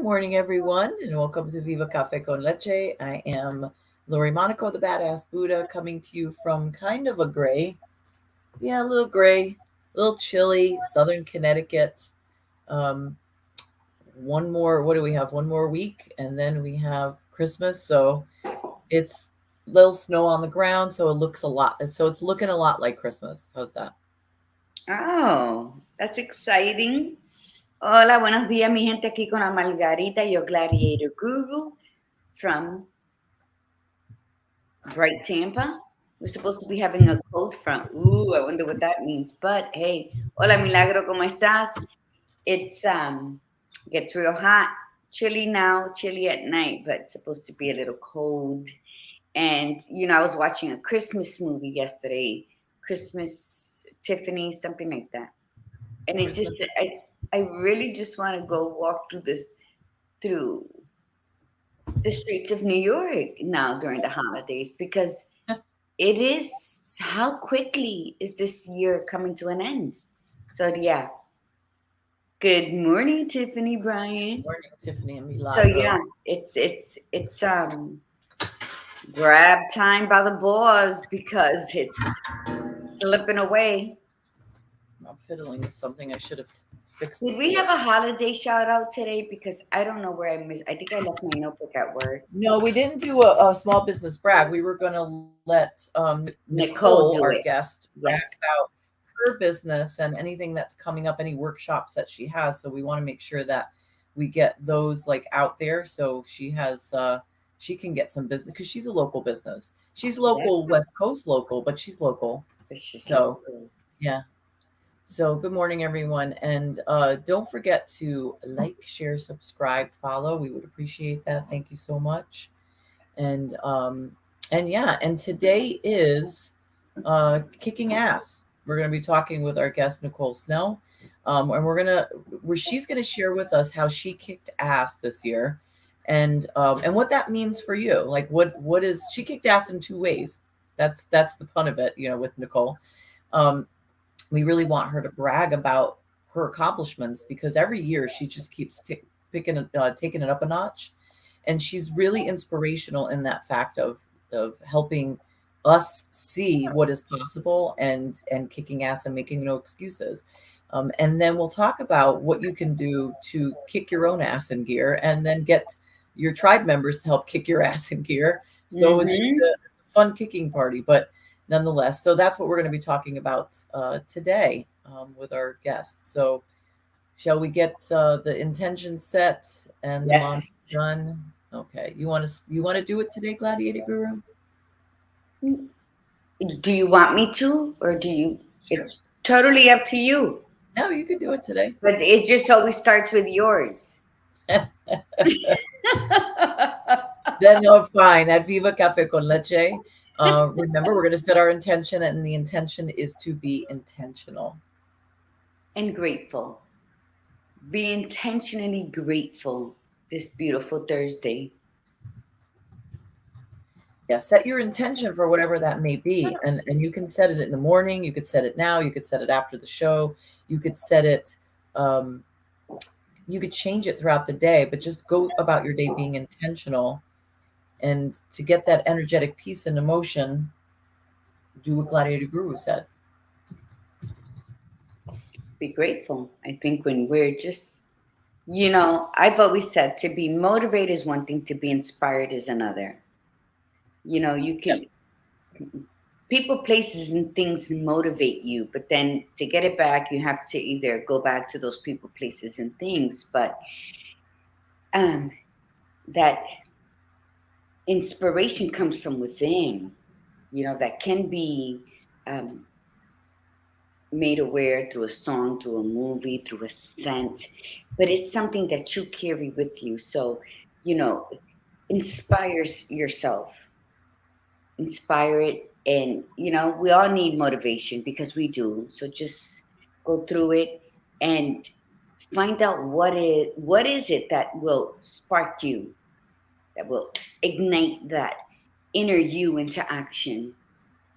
morning, everyone, and welcome to Viva Cafe con Leche. I am Lori Monaco, the Badass Buddha, coming to you from kind of a a little gray, a little chilly, Southern Connecticut. Um, one more, what do we have? One more week, and then we have Christmas. So it's little snow on the ground, so it looks a lot. So it's looking a lot like Christmas. How's that? Oh, that's exciting. Hola, buenos días, mi gente, aquí con la Margarita, your gladiator guru from Bright Tampa. We're supposed to be having a cold front. Ooh, I wonder what that means. But hey, hola, Milagro, ¿cómo estás? It's gets real hot, chilly now, chilly at night, but it's supposed to be a little cold. And I was watching a Christmas movie yesterday, Christmas Tiffany, something like that. And it Christmas. just I really just want to go walk through the streets of New York now during the holidays because it is how quickly is this year coming to an end. So yeah. Good morning, Tiffany Bryan. Morning, Tiffany and So yeah, Milagro. it's grab time by the balls because it's slipping away. I'm fiddling with something I should have fixed Did we before. have a holiday shout out today? Because I don't know where I missed. I think I left my notebook at work. No, we didn't do a small business brag. We were going to let Nicole Nicole, do our it. guest, brag Yes. about her business and anything that's coming up, any workshops that she has. So we want to make sure that we get those like out there. So she has, she can get some business because she's a local business. She's local, Yes. West Coast local, but she's local. It's just So local. yeah. So good morning, everyone. And don't forget to like, share, subscribe, follow. We would appreciate that. Thank you so much. And yeah, and today is kicking ass. We're going to be talking with our guest Nicole Snell, and she's going to share with us how she kicked ass this year, and what that means for you. Like what is she kicked ass in two ways? That's the fun of it, with Nicole. Um, we really want her to brag about her accomplishments because every year she just keeps taking it up a notch, and she's really inspirational in that fact of helping us see what is possible and kicking ass and making no excuses. And then we'll talk about what you can do to kick your own ass in gear and then get your tribe members to help kick your ass in gear. So it's just Mm-hmm. a fun kicking party, but nonetheless. So that's what we're going to be talking about today with our guests. So shall we get the intention set and the mantra Yes. done? Okay, you want to do it today, Gladiator Guru? Do you want me to, or do you? Sure. It's totally up to you. No, you can do it today. But it just always starts with yours. Then no, fine. At Viva Cafe con Leche. Remember, we're going to set our intention, and the intention is to be intentional. And grateful. Be intentionally grateful this beautiful Thursday. Yeah, set your intention for whatever that may be, and you can set it in the morning. You could set it now. You could set it after the show. You could set it. Um, you could change it throughout the day, but just go about your day being intentional, and to get that energetic peace and emotion, do what Gladiator Guru said. Be grateful. I think when we're just, I've always said to be motivated is one thing, to be inspired is another. You Yep. can, people, places, and things motivate you, but then to get it back, you have to either go back to those people, places, and things. But um, that inspiration comes from within, that can be um, made aware through a song, through a movie, through a scent, but it's something that you carry with you. So, you know, inspires yourself, inspire it. And, we all need motivation because we do. So just go through it and find out what is it that will spark you, that will ignite that inner you into action.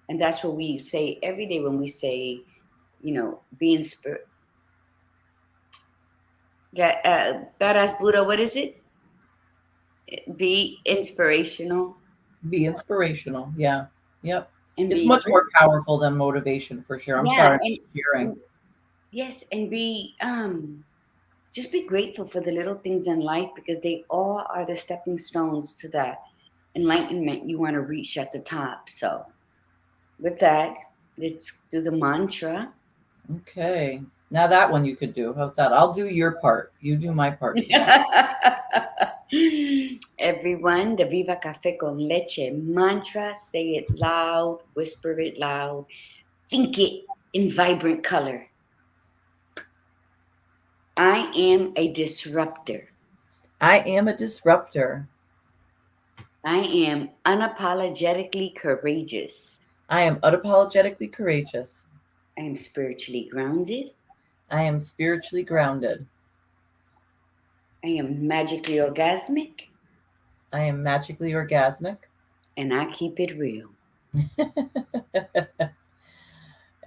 And that's what we say every day when we say, be inspired. Badass Buddha, what is it? Be inspirational Be inspirational. Yeah. Yep. and It's be much more great. powerful than motivation for sure. I'm Yeah, sorry I'm and, sharing. and yes, and be just be grateful for the little things in life because they all are the stepping stones to that enlightenment you want to reach at the top. So with that, let's do the mantra. Okay. Now that one you could do. How's that? I'll do your part. You do my part today. Everyone, the Viva Cafe con Leche mantra, say it loud, whisper it loud, think it in vibrant color. I am a disruptor. I am a disruptor. I am unapologetically courageous. I am unapologetically courageous. I am spiritually grounded. I am spiritually grounded. I am magically orgasmic. I am magically orgasmic. And I keep it real.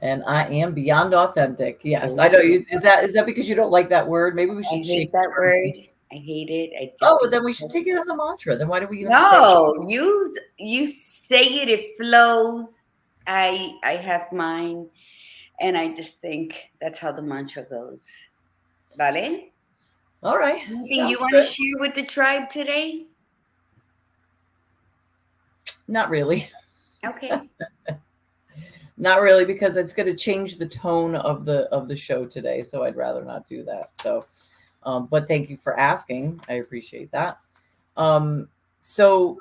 And I am beyond authentic. Yes, I know Oh, you. Is that because you don't like that word? Maybe we I should hate change that our word. name. I hate it. I just Oh, think then we should take it out of the mantra. Then why do we even say it? no. You say it, it flows. I have mine, and I just think that's how the mantra goes. Vale? All right, Anything you sounds want to good. share with the tribe today? Not really. Okay. Not really, because it's going to change the tone of the show today. So I'd rather not do that. So, but thank you for asking. I appreciate that. Um, so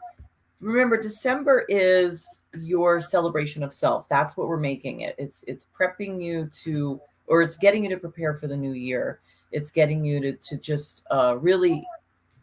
remember, December is your celebration of self. That's what we're making it. It's prepping you to, or it's getting you to prepare for the new year. It's getting you to just really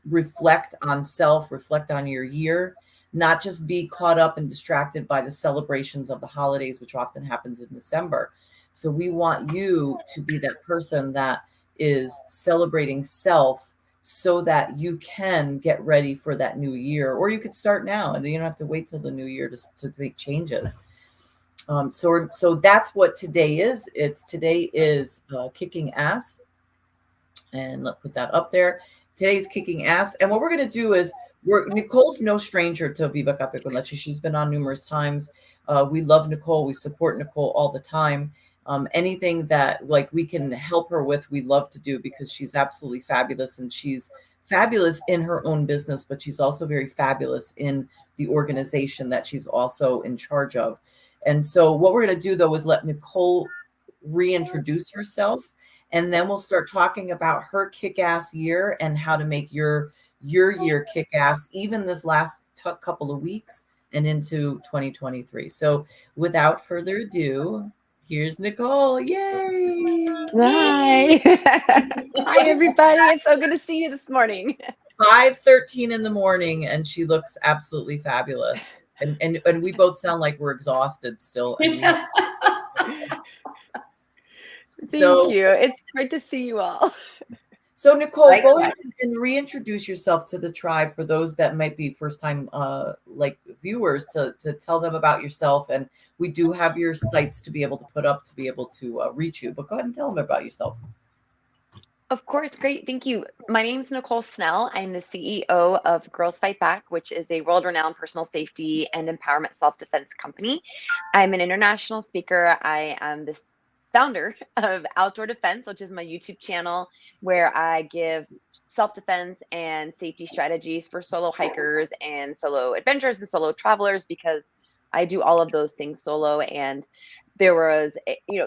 reflect on self, reflect on your year, not just be caught up and distracted by the celebrations of the holidays, which often happens in December. So we want you to be that person that is celebrating self so that you can get ready for that new year, or you could start now and you don't have to wait till the new year to make changes. So that's what today is. Today is kicking ass, and let's put that up there. Today's kicking ass. And what we're going to do is Nicole's no stranger to Viva Cafe con Leche. She's been on numerous times. We love Nicole. We support Nicole all the time. Anything that like we can help her with, we love to do because she's absolutely fabulous, and she's fabulous in her own business, but she's also very fabulous in the organization that she's also in charge of. And so what we're going to do though is let Nicole reintroduce herself, and then we'll start talking about her kick-ass year and how to make your year kick-ass even this last couple of weeks and into 2023. So without further ado, here's Nicole. Yay! Hi. Hi, everybody. It's so good to see you this morning. 5:13 in the morning, and she looks absolutely fabulous. And we both sound like we're exhausted still, and we have Thank so you. It's great to see you all. So Nicole, go Likewise. ahead and reintroduce yourself to the tribe for those that might be first time like viewers, to tell them about yourself. And we do have your sites to be able to put up to be able to reach you. But go ahead and tell them about yourself. Of course, great. Thank you. My name's Nicole Snell. I'm the CEO of Girls Fight Back, which is a world-renowned personal safety and empowerment self-defense company. I'm an international speaker. I am the founder of Outdoor Defense, which is my YouTube channel where I give self-defense and safety strategies for solo hikers and solo adventurers and solo travelers, because I do all of those things solo. And there was,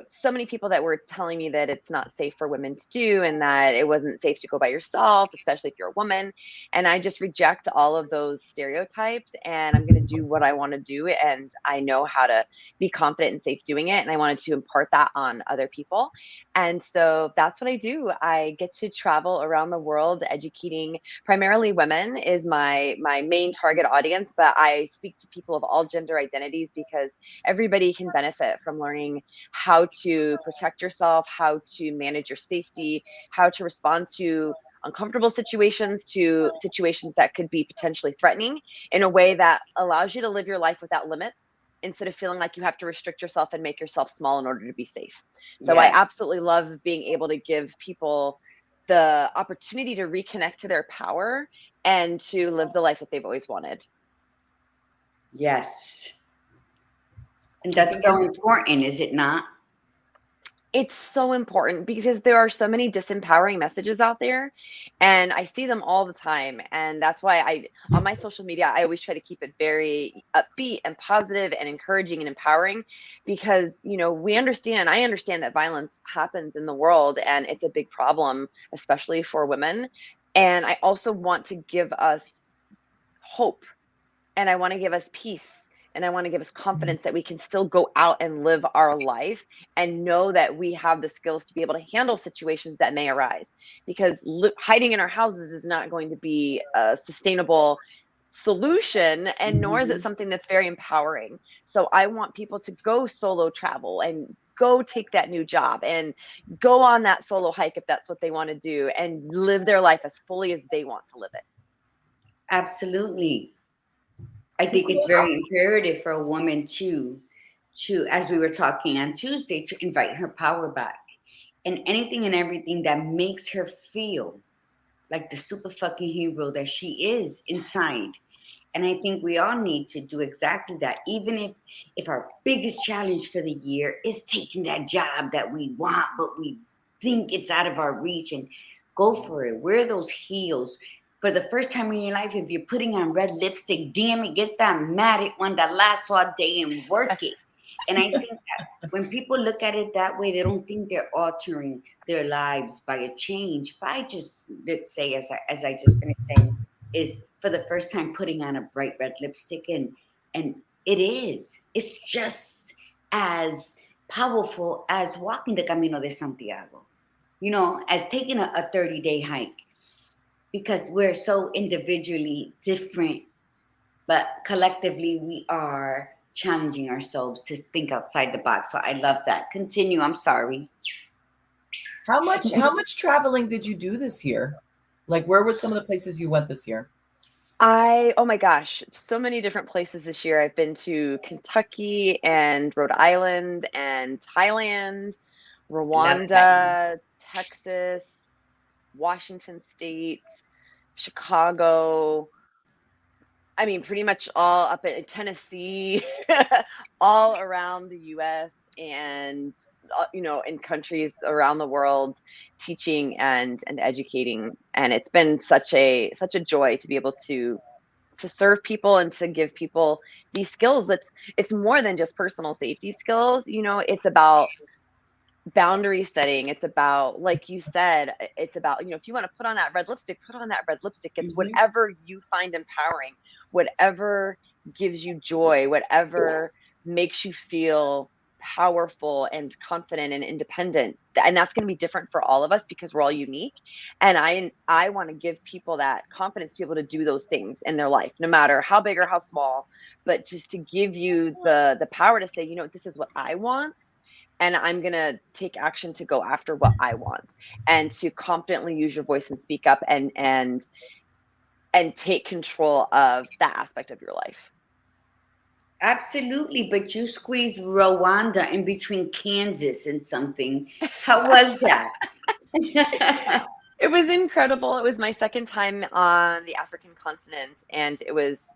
so many people that were telling me that it's not safe for women to do, and that it wasn't safe to go by yourself, especially if you're a woman. And I just reject all of those stereotypes, and I'm going to do what I want to do. And I know how to be confident and safe doing it. And I wanted to impart that on other people. And so that's what I do. I get to travel around the world educating. Primarily women is my main target audience, but I speak to people of all gender identities because everybody can benefit from learning how to protect yourself, how to manage your safety, how to respond to uncomfortable situations, to situations that could be potentially threatening, in a way that allows you to live your life without limits, instead of feeling like you have to restrict yourself and make yourself small in order to be safe. So I Yes. absolutely love being able to give people the opportunity to reconnect to their power and to live the life that they've always wanted. Yes. And I that's think so important, is it not? It's so important because there are so many disempowering messages out there, and I see them all the time. And that's why on my social media, I always try to keep it very upbeat and positive and encouraging and empowering, because, we understand, I understand that violence happens in the world and it's a big problem, especially for women. And I also want to give us hope, and I want to give us peace, and I want to give us confidence that we can still go out and live our life and know that we have the skills to be able to handle situations that may arise, because hiding in our houses is not going to be a sustainable solution, and nor is it Mhm. something that's very empowering. So I want people to go solo travel and go take that new job and go on that solo hike if that's what they want to do, and live their life as fully as they want to live it. Absolutely. I think it's Nicole, very imperative for a woman to, as we were talking on Tuesday, to invite her power back. And anything and everything that makes her feel like the super fucking hero that she is inside. And I think we all need to do exactly that. Even if our biggest challenge for the year is taking that job that we want, but we think it's out of our reach, and go for it. Wear those heels. For the first time in your life, if you're putting on red lipstick, damn it, get that matte one that lasts all day and work it. And I think that when people look at it that way, they don't think they're altering their lives by a change. By just, let's say, as I just finished saying, is for the first time putting on a bright red lipstick, and it's just as powerful as walking the Camino de Santiago, as taking a 30-day hike, because we're so individually different, but collectively we are challenging ourselves to think outside the box. So I love that. Continue. I'm sorry. how much traveling did you do this year? Like, where were some of the places you went this year? Oh my gosh, so many different places this year. I've been to Kentucky and Rhode Island and Thailand, Love that. Rwanda, Texas, Washington State, Chicago. I mean, pretty much all up in Tennessee, all around the US, and in countries around the world, teaching and educating. And it's been such a joy to be able to serve people and to give people these skills. It's more than just personal safety skills. It's about boundary setting. It's about, like you said, it's about, if you want to put on that red lipstick, put on that red lipstick. It's Hmm. whatever you find empowering, whatever gives you joy, whatever makes you feel powerful and confident and independent. And that's going to be different for all of us because we're all unique. And I want to give people that confidence to be able to do those things in their life, no matter how big or how small, but just to give you the power to say, this is what I want, and I'm going to take action to go after what I want, and to confidently use your voice and speak up and take control of that aspect of your life. Absolutely. But you squeezed Rwanda in between Kansas and something. How was that? It was incredible. It was my second time on the African continent, and it was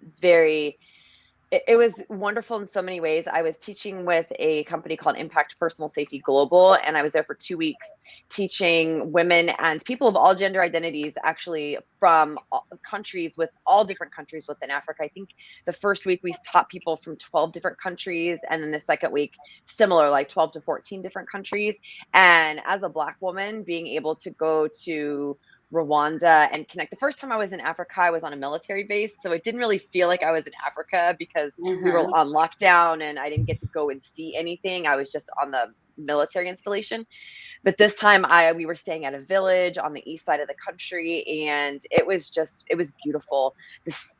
it was wonderful in so many ways. I was teaching with a company called Impact Personal Safety Global, and I was there for 2 weeks teaching women and people of all gender identities, actually from countries, with all different countries within Africa. I think the first week we taught people from 12 different countries, and then the second week, similar, like 12 to 14 different countries. And as a Black woman, being able to go to Rwanda and connect. The first time I was in Africa, I was on a military base, so it didn't really feel like I was in Africa because we were Uh-huh. on lockdown and I didn't get to go and see anything. I was just on the military installation. But this time we were staying at a village on the east side of the country, and it was beautiful.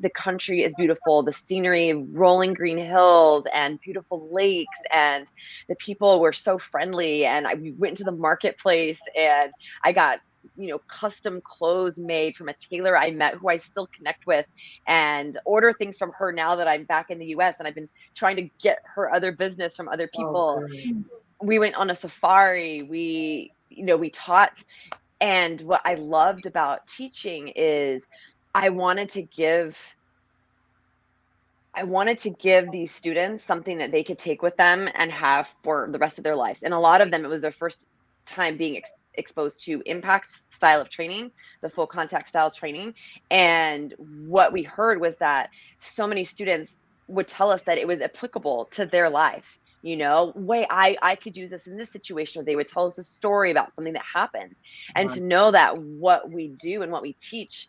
The country is beautiful, the scenery, rolling green hills and beautiful lakes, and the people were so friendly. And we went to the marketplace, and I got custom clothes made from a tailor I met, who I still connect with and order things from her now that I'm back in the US, and I've been trying to get her other business from other Oh, people. good. We went on a safari. We taught. And what I loved about teaching is I wanted to give these students something that they could take with them and have for the rest of their lives. And a lot of them, it was their first time being exposed to impact style of training, the full contact style training. And what we heard was that so many students would tell us that it was applicable to their life. Wait, I could use this in this situation, or they would tell us a story about something that happened. And Right. to know that what we do and what we teach,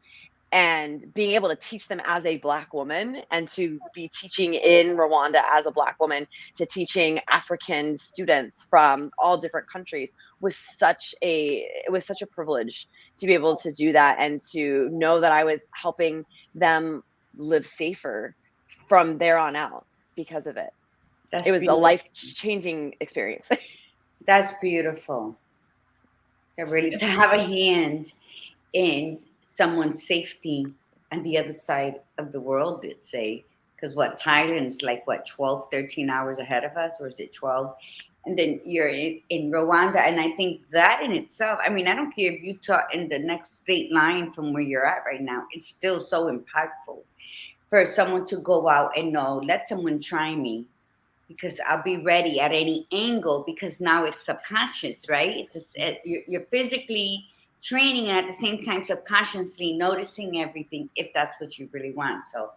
and being able to teach them as a Black woman, and to be teaching in Rwanda as a Black woman, to teaching African students from all different countries, it was such a privilege to be able to do that, and to know that I was helping them live safer from there on out because of it. That's It was a beautiful. life-changing experience. That's beautiful. That really, to have a hand in someone's safety on the other side of the world, let's say, because what, Thailand's like what, 12, 13 hours ahead of us, or is it 12? And then you're in Rwanda, and I think that in itself, I mean, I don't care if you taught in the next state line from where you're at right now, it's still so impactful for someone to go out and know, let someone try me, because I'll be ready at any angle, because now it's subconscious, right? You're physically training and at the same time subconsciously noticing everything, if that's what you really want. So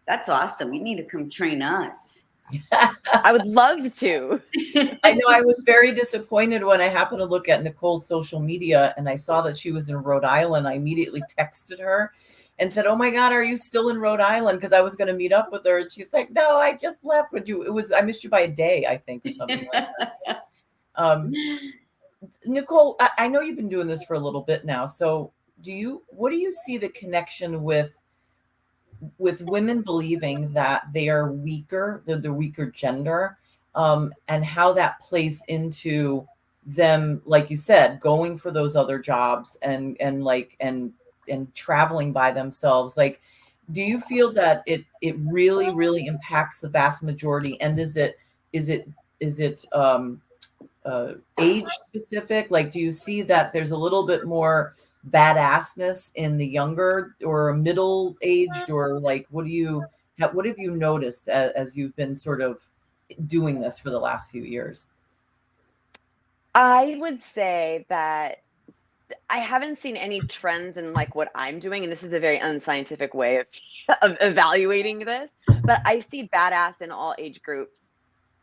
that's awesome. You need to come train us. I would love to. I know I was very disappointed when I happened to look at Nicole's social media and I saw that she was in Rhode Island. I immediately texted her and said, "Oh my God, are you still in Rhode Island?" Because I was going to meet up with her. And she's like, "No, I just left with you. I missed you by a day, I think, or something like that." Nicole, I know you've been doing this for a little bit now. So what do you see the connection with women believing that they are weaker, they're the weaker gender, and how that plays into them, like you said, going for those other jobs and traveling by themselves? Like, do you feel that it really impacts the vast majority? And is it age specific? Like, do you see that there's a little bit more badassness in the younger or middle aged, or like, what have you noticed as you've been sort of doing this for the last few years? I would say that I haven't seen any trends in like what I'm doing, and this is a very unscientific way of evaluating this, but I see badass in all age groups.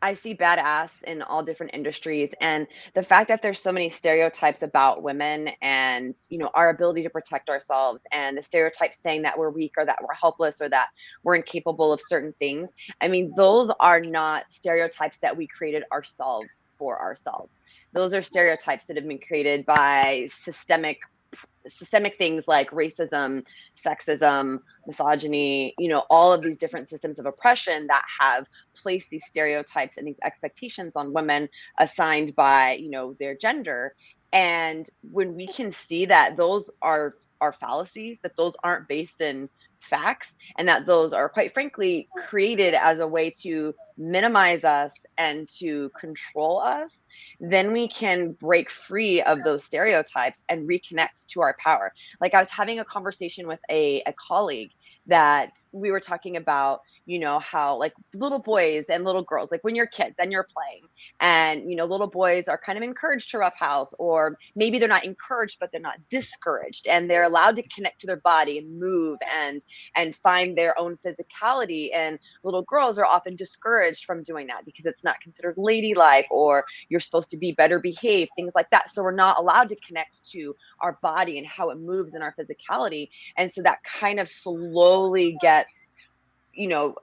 I see badass in all different industries, and the fact that there's so many stereotypes about women, and our ability to protect ourselves, and the stereotypes saying that we're weak, or that we're helpless, or that we're incapable of certain things. I mean, those are not stereotypes that we created ourselves for ourselves. Those are stereotypes that have been created by systemic things like racism, sexism, misogyny, all of these different systems of oppression that have placed these stereotypes and these expectations on women assigned by, their gender. And when we can see that those are fallacies, that those aren't based in facts, and that those are, quite frankly, created as a way to minimize us and to control us, then we can break free of those stereotypes and reconnect to our power. Like, I was having a conversation with a colleague, that we were talking about, how like little boys and little girls, like when you're kids and you're playing, and little boys are kind of encouraged to roughhouse, or maybe they're not encouraged, but they're not discouraged, and they're allowed to connect to their body and move and find their own physicality. And little girls are often discouraged from doing that because it's not considered ladylike, or you're supposed to be better behaved, things like that. So we're not allowed to connect to our body and how it moves in our physicality. And so that kind of slowly gets, you know,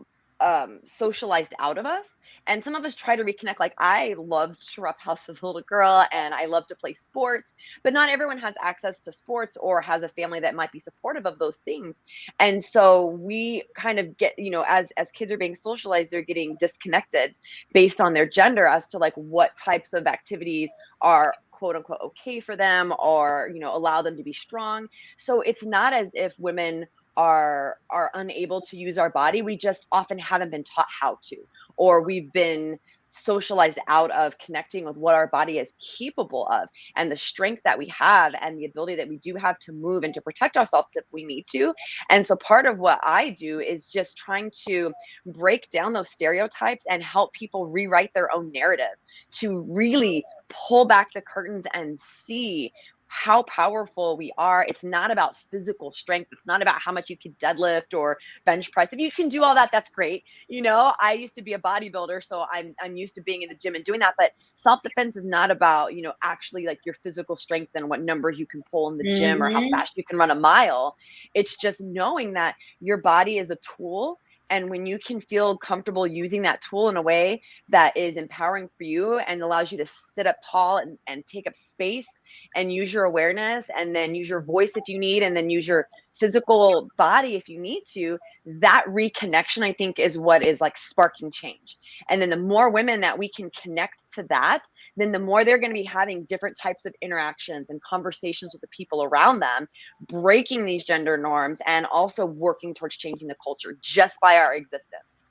socialized out of us. And some of us try to reconnect. Like, I loved to roughhouse as a little girl, and I love to play sports, but not everyone has access to sports or has a family that might be supportive of those things. And so we kind of get, as kids are being socialized, they're getting disconnected based on their gender as to like what types of activities are quote unquote okay for them, or allow them to be strong. So it's not as if women are unable to use our body. We just often haven't been taught how to, or we've been socialized out of connecting with what our body is capable of, and the strength that we have, and the ability that we do have to move and to protect ourselves if we need to. And so part of what I do is just trying to break down those stereotypes and help people rewrite their own narrative, to really pull back the curtains and see how powerful we are. It's not about physical strength. It's not about how much you can deadlift or bench press. If you can do all that, that's great. I used to be a bodybuilder, so I'm used to being in the gym and doing that. But self-defense is not about, actually like your physical strength and what numbers you can pull in the gym or how Mm-hmm. fast you can run a mile. It's just knowing that your body is a tool. And when you can feel comfortable using that tool in a way that is empowering for you and allows you to sit up tall and take up space and use your awareness, and then use your voice if you need, and then use your physical body if you need to, that reconnection, I think, is what is like sparking change. And then the more women that we can connect to that, then the more they're going to be having different types of interactions and conversations with the people around them, breaking these gender norms and also working towards changing the culture just by our existence.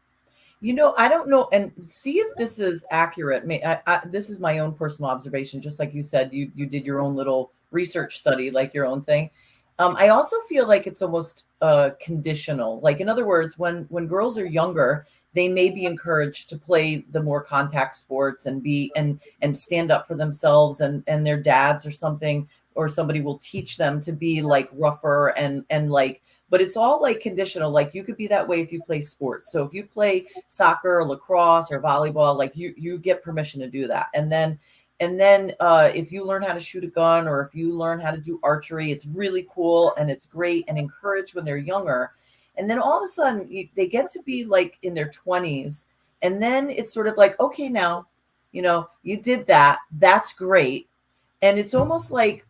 I don't know, and see if this is accurate. This is my own personal observation. Just like you said, you did your own little research study, like your own thing. I also feel like it's almost conditional. Like, in other words, when girls are younger, they may be encouraged to play the more contact sports and be and stand up for themselves, and their dads or something or somebody will teach them to be like rougher and like, but it's all like conditional. Like, you could be that way if you play sports. So if you play soccer or lacrosse or volleyball, like you get permission to do that. And then if you learn how to shoot a gun, or if you learn how to do archery, it's really cool and it's great and encouraged when they're younger. And then all of a sudden they get to be like in their 20s. And then it's sort of like, okay, now, you did that. That's great. And it's almost like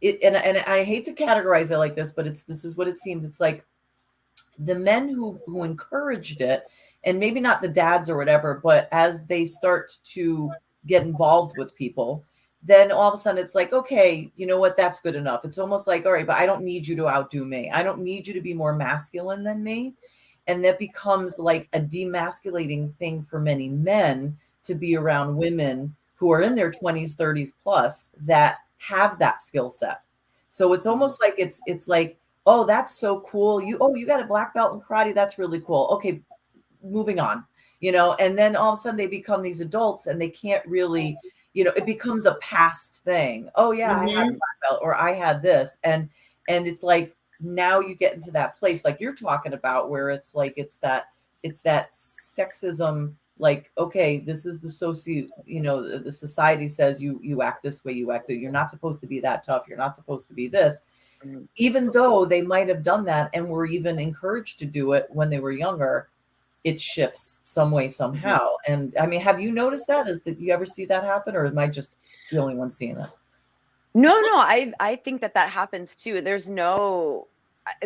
and I hate to categorize it like this, but this is what it seems. It's like the men who encouraged it, and maybe not the dads or whatever, but as they start to get involved with people, then all of a sudden it's like, okay, you know what, that's good enough. It's almost like, all right, but I don't need you to outdo me. I don't need you to be more masculine than me. And that becomes like a demasculating thing for many men to be around women who are in their 20s, 30s plus that have that skill set. So it's almost like it's like, oh, that's so cool. You got a black belt in karate. That's really cool. Okay, moving on, and then all of a sudden they become these adults and they can't really, it becomes a past thing. Oh yeah, I had a Mm-hmm. black belt, or I had this. And it's like, now you get into that place like you're talking about, where it's like, it's that sexism. Like, okay, this is the society says you act this way, you act that you're not supposed to be that tough, you're not supposed to be this, Mhm. even though they might have done that and were even encouraged to do it when they were younger. It shifts some way, somehow. And I mean, have you noticed that? Did you ever see that happen, or am I just the only one seeing that? No, I think that happens too. There's no,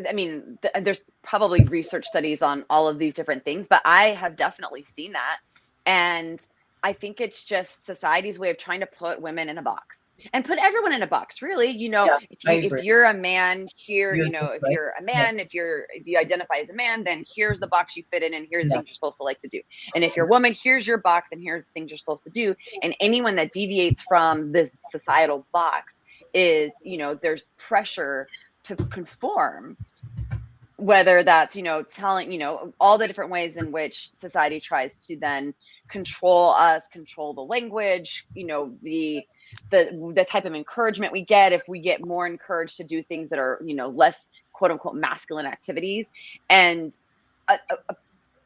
I mean, there's probably research studies on all of these different things, but I have definitely seen that. And I think it's just society's way of trying to put women in a box and put everyone in a box, really. Yes, I If agree. you're a man here, You're this if way. you're a Yes. man, if you identify as a man, then here's the box you fit in, and here's the things Yes. you're supposed to like to do. And if you're a woman, here's your box, and here's the things you're supposed to do. And anyone that deviates from this societal box is, there's pressure to conform, whether that's, telling, all the different ways in which society tries to then control us, control the language, the type of encouragement we get, if we get more encouraged to do things that are, less quote unquote masculine activities. And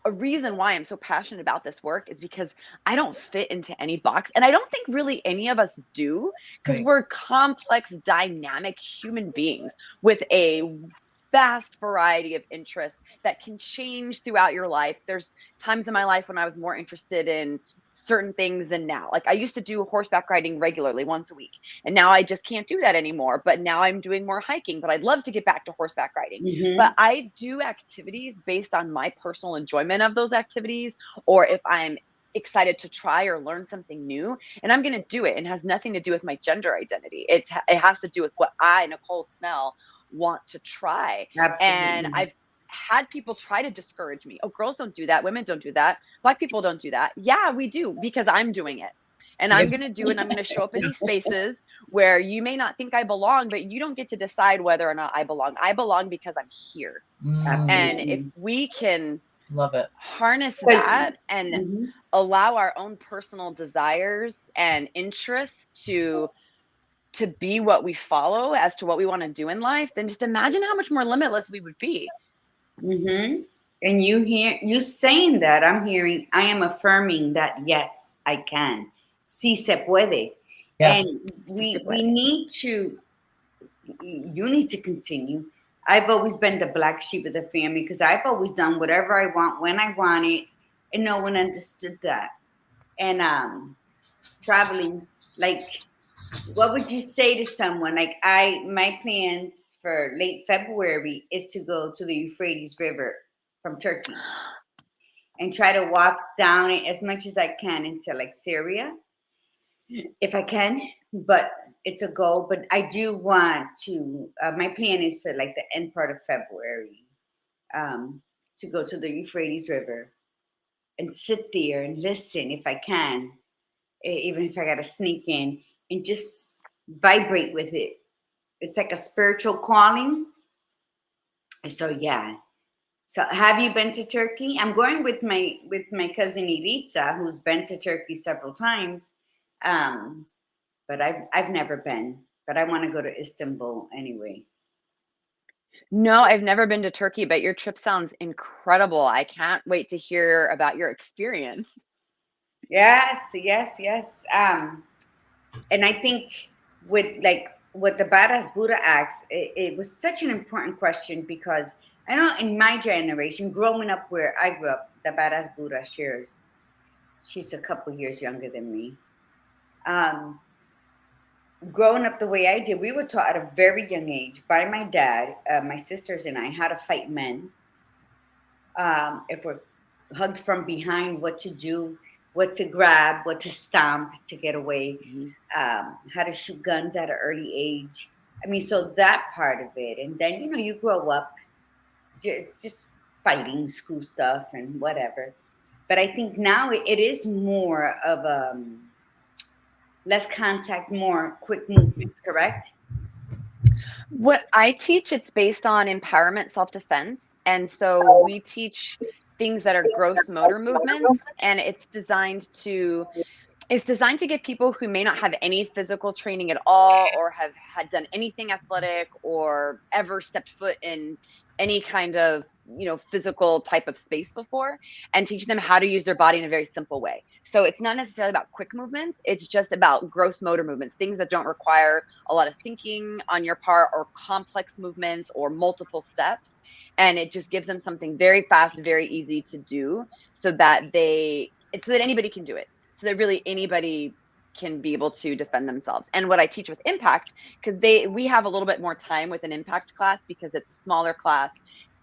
a reason why I'm so passionate about this work is because I don't fit into any box. And I don't think really any of us do, because Right. we're complex, dynamic human beings with a vast variety of interests that can change throughout your life. There's times in my life when I was more interested in certain things than now. Like, I used to do horseback riding regularly once a week, and now I just can't do that anymore. But now I'm doing more hiking, but I'd love to get back to horseback riding. But Mm-hmm. I do activities based on my personal enjoyment of those activities, or if I'm excited to try or learn something new, and I'm going to do it. And it has nothing to do with my gender identity. It has to do with what I, Nicole Snell, want to try. And Absolutely. I've had people try to discourage me. Oh, girls don't do that. Women don't do that. Black people don't do that. Yeah, we do, because I'm doing it. And I'm going to do it. And I'm going to show up in these spaces where you may not think I belong, but you don't get to decide whether or not I belong. I belong because I'm here. And if Absolutely. we can Love it. harness But, that and mhm. allow our own personal desires and interests to be what we follow as to what we want to do in life, then just imagine how much more limitless we would be. Mm-hmm. And you saying that, I'm hearing, I am affirming that yes, I can. Sí se puede. And Yes. Si se we puede. need to, you need to continue. I've always been the black sheep of the family because I've always done whatever I want when I want it, and no one understood that. And traveling, like, what would you say to someone like my plans for late February is to go to the Euphrates River from Turkey and try to walk down it as much as I can into like Syria if I can, but it's a goal. But I do want to, my plan is for like the end part of February, to go to the Euphrates River and sit there and listen if I can, even if I got to sneak in and just vibrate with it. It's like a spiritual calling. So yeah. So have you been to Turkey? I'm going with my cousin Elitza, who's been to Turkey several times. Um, but I've never been. But I want to go to Istanbul anyway. No, I've never been to Turkey, but your trip sounds incredible. I can't wait to hear about your experience. Yes, yes, yes. And I think with like what the badass Buddha asks, it was such an important question because I know in my generation, growing up where I grew up, the badass Buddha shares. She's a couple years younger than me. Um, Growing up the way I did, we were taught at a very young age by my dad, my sisters, and I how to fight men. If we're hugged from behind, what to do, what to grab, what to stomp to get away, Mhm. how to shoot guns at an early age. I mean, so that part of it, and then you grow up just fighting school stuff and whatever. But I think now it is more of less contact, more quick movements. Correct? What I teach, it's based on empowerment self-defense. And so we teach things that are gross motor movements, and it's designed to get people who may not have any physical training at all or have had done anything athletic or ever stepped foot in any kind of physical type of space before, and teach them how to use their body in a very simple way. So it's not necessarily about quick movements, it's just about gross motor movements, things that don't require a lot of thinking on your part or complex movements or multiple steps. And it just gives them something very fast, very easy to do, so that anybody can do it, so that really anybody can be able to defend themselves. And what I teach with impact, because we have a little bit more time with an impact class because it's a smaller class.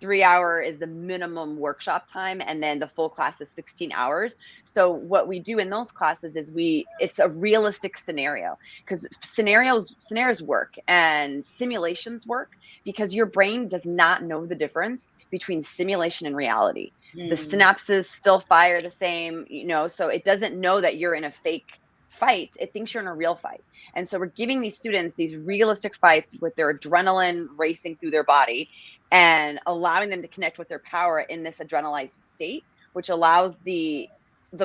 3 hour is the minimum workshop time, and then the full class is 16 hours. So what we do in those classes is it's a realistic scenario, because scenarios work and simulations work because your brain does not know the difference between simulation and reality. The Hmm. synapses still fire the same, so it doesn't know that you're in a fake fight. It thinks you're in a real fight. And so we're giving these students these realistic fights with their adrenaline racing through their body and allowing them to connect with their power in this adrenalized state, which allows the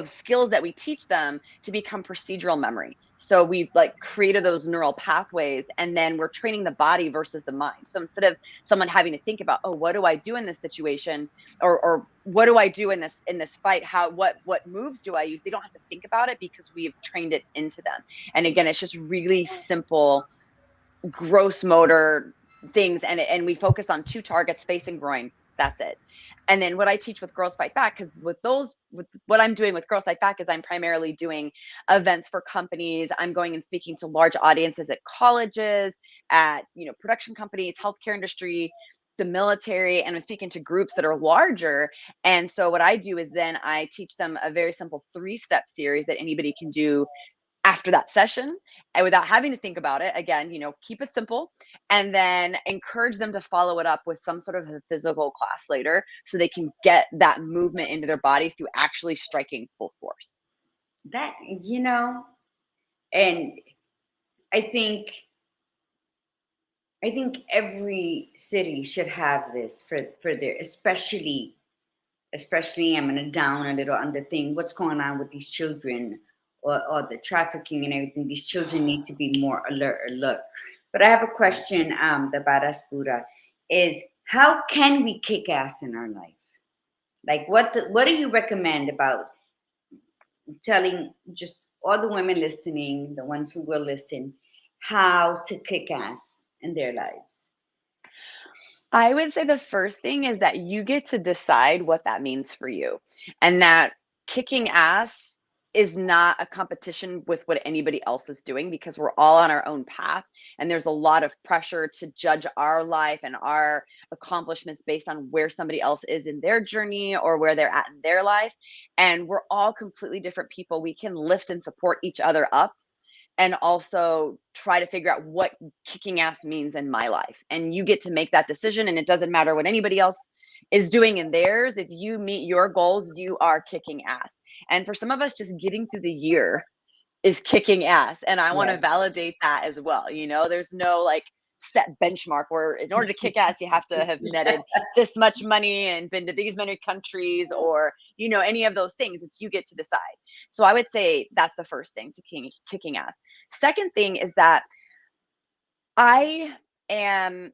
skills that we teach them to become procedural memory. So we've like created those neural pathways, and then we're training the body versus the mind. So instead of someone having to think about, oh, what do I do in this situation, or what do I do in this fight, what moves do I use, they don't have to think about it because we've trained it into them. And again, it's just really simple gross motor things, and we focus on two targets, face and groin. That's it. And then what I teach with Girls Fight Back, because with what I'm doing with Girls Fight Back is I'm primarily doing events for companies. I'm going and speaking to large audiences at colleges, at production companies, healthcare industry, the military, and I'm speaking to groups that are larger. And so what I do is then I teach them a very simple 3-step series that anybody can do after that session, and without having to think about it again, keep it simple, and then encourage them to follow it up with some sort of a physical class later so they can get that movement into their body through actually striking full force. That, and I think every city should have this for their, especially I'm gonna down a little on the thing, what's going on with these children, or the trafficking and everything. These children need to be more alert. But I have a question, the Baras Buddha, is how can we kick ass in our life? Like what do you recommend about telling just all the women listening, the ones who will listen, how to kick ass in their lives? I would say the first thing is that you get to decide what that means for you, and that kicking ass is not a competition with what anybody else is doing, because we're all on our own path, and there's a lot of pressure to judge our life and our accomplishments based on where somebody else is in their journey or where they're at in their life. And we're all completely different people. We can lift and support each other up, and also try to figure out what kicking ass means in my life. And you get to make that decision. And it doesn't matter what anybody else is doing in theirs. If you meet your goals, you are kicking ass. And for some of us, just getting through the year is kicking ass. And I want to Yes. validate that as well. There's no like set benchmark where in order to kick ass, you have to have netted this much money and been to these many countries, or, any of those things. It's you get to decide. So I would say that's the first thing to kicking ass. Second thing is that I am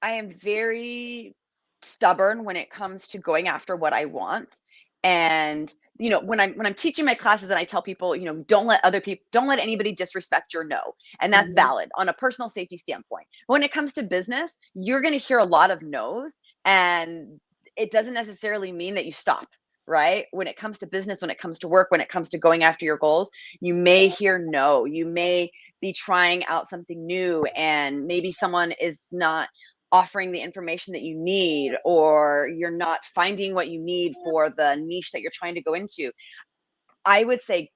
I am very stubborn when it comes to going after what I want. And when I'm teaching my classes, and I tell people, don't let anybody disrespect your no. And that's Mhm. valid on a personal safety standpoint. When it comes to business, you're going to hear a lot of no's, and it doesn't necessarily mean that you stop. Right? When it comes to business, when it comes to work, when it comes to going after your goals, you may hear no. You may be trying out something new, and maybe someone is not offering the information that you need, or you're not finding what you need for the niche that you're trying to go into. I say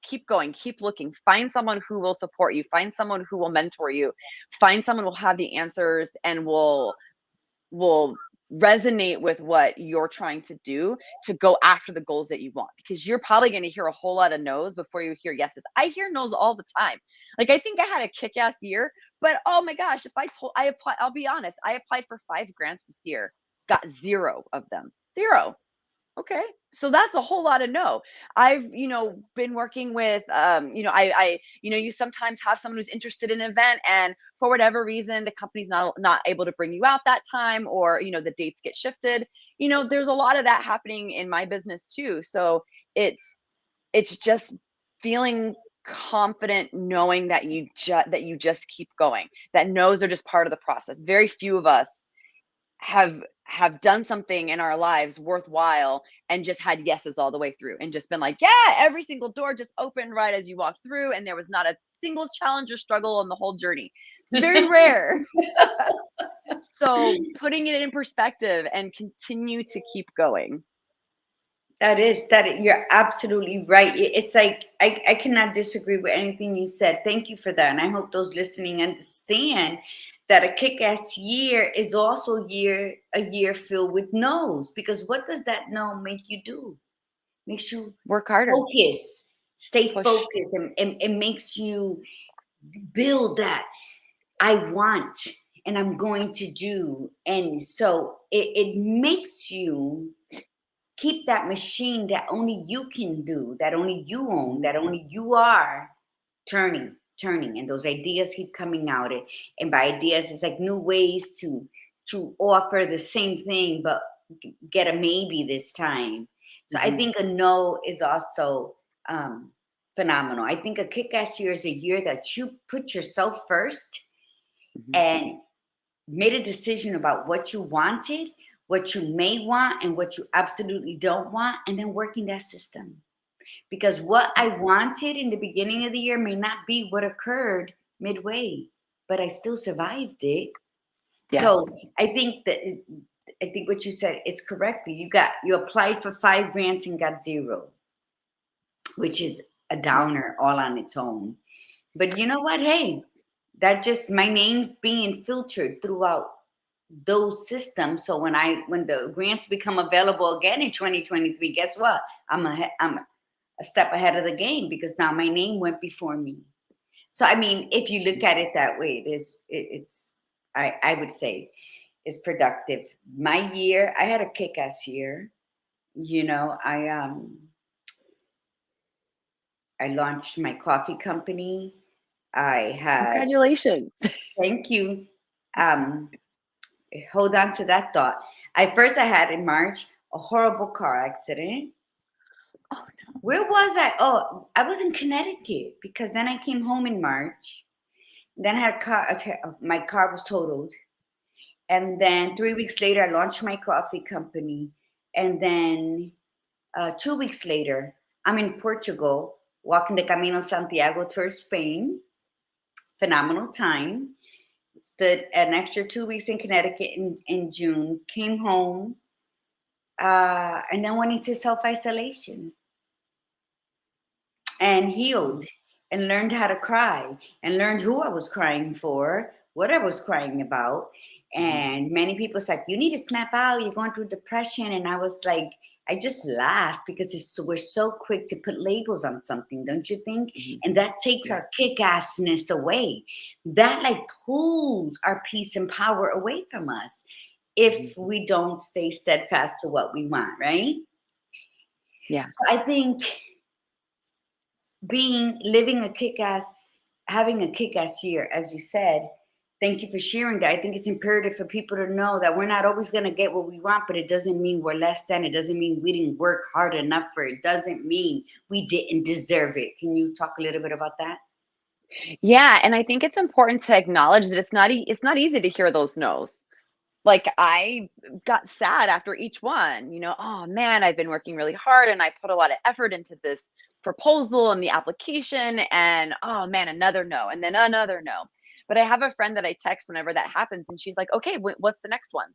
keep going, keep looking, find someone who will support you, find someone who will mentor you, find someone who will have the answers and will resonate with what you're trying to do, to go after the goals that you want, because you're probably going to hear a whole lot of no's before you hear yeses. I hear no's all the time. Like, I think I had a kick-ass year, but oh my gosh, if I apply, I'll be honest, I applied for 5 grants this year, got 0 of them. 0. Okay. So that's a whole lot of no. I've, been working with, you sometimes have someone who's interested in an event, and for whatever reason, the company's not able to bring you out that time, or, the dates get shifted. There's a lot of that happening in my business too. So it's just feeling confident, knowing that you just keep going, that no's are just part of the process. Very few of us have done something in our lives worthwhile and just had yeses all the way through, and just been like, yeah, every single door just opened right as you walked through, and there was not a single challenge or struggle on the whole journey. It's very rare. So putting it in perspective and continue to keep going. You're absolutely right. It's like I cannot disagree with anything you said. Thank you for that. And I hope those listening understand that a kick-ass year is also a year filled with no's. Because what does that no make you do? Makes you Work harder. focus, stay Push. focused, and it makes you build that I want and I'm going to do. And so it makes you keep that machine that only you can do, that only you own, that only you are turning, and those ideas keep coming out. And by ideas, it's like new ways to offer the same thing, but get a maybe this time. So I think a no is also phenomenal. I think a kick-ass year is a year that you put yourself first and made a decision about what you wanted, what you may want, and what you absolutely don't want, and then working that system. Because what I wanted in the beginning of the year may not be what occurred midway, but I still survived it. Yeah. So I think what you said is correctly. You applied for 5 grants and got 0, which is a downer all on its own. But you know what? Hey, that just my name's being filtered throughout those systems. So when the grants become available again in 2023, guess what? I'm a step ahead of the game because now my name went before me. So I mean, if you look at it that way, it's I would say is productive. My year, I had a kick-ass year. You know, I launched my coffee company. I had Congratulations. thank you. Um, hold on to that thought. I had in March a horrible car accident. Oh, Where was I? Oh, I was in Connecticut because then I came home in March. Then I had my car was totaled. And then 3 weeks later, I launched my coffee company. And then 2 weeks later, I'm in Portugal, walking the Camino Santiago towards Spain. Phenomenal time. Stood an extra 2 weeks in Connecticut in June. Came home, and then went into self-isolation and healed and learned how to cry and learned who I was crying for, what I was crying about. And many people said, you need to snap out, you're going through depression. And I was like, I just laughed because we're so quick to put labels on something, don't you think? And that takes our kick-assness away. That like pulls our peace and power away from us if we don't stay steadfast to what we want, right? yeah. So I think having a kick-ass year, as you said. Thank you for sharing that. I think it's imperative for people to know that we're not always going to get what we want, but it doesn't mean we're less than. It doesn't mean we didn't work hard enough for it. It doesn't mean we didn't deserve it. Can you talk a little bit about that? Yeah, and I think it's important to acknowledge that it's not easy to hear those no's. Like, I got sad after each one, "Oh, man, I've been working really hard, and I put a lot of effort into this proposal and the application, and, oh, man, another no, and then another no." But I have a friend that I text whenever that happens, and she's like, "Okay, what's the next one?"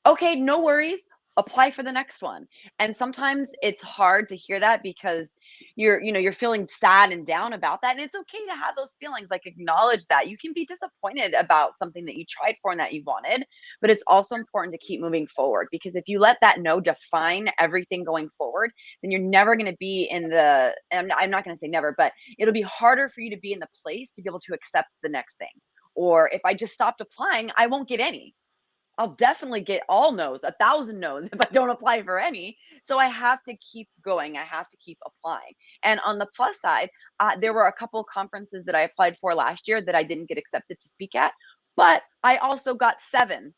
Okay, no worries. Apply for the next one. And sometimes it's hard to hear that because you're feeling sad and down about that. And it's okay to have those feelings, like acknowledge that. You can be disappointed about something that you tried for and that you wanted, but it's also important to keep moving forward because if you let that no define everything going forward, then you're never going to be in I'm not going to say never, but it'll be harder for you to be in the place to be able to accept the next thing. Or if I just stopped applying, I won't get any. I'll definitely get all no's, 1,000 no's if I don't apply for any. So I have to keep going. I have to keep applying. And on the plus side, there were a couple conferences that I applied for last year that I didn't get accepted to speak at, but I also got 7.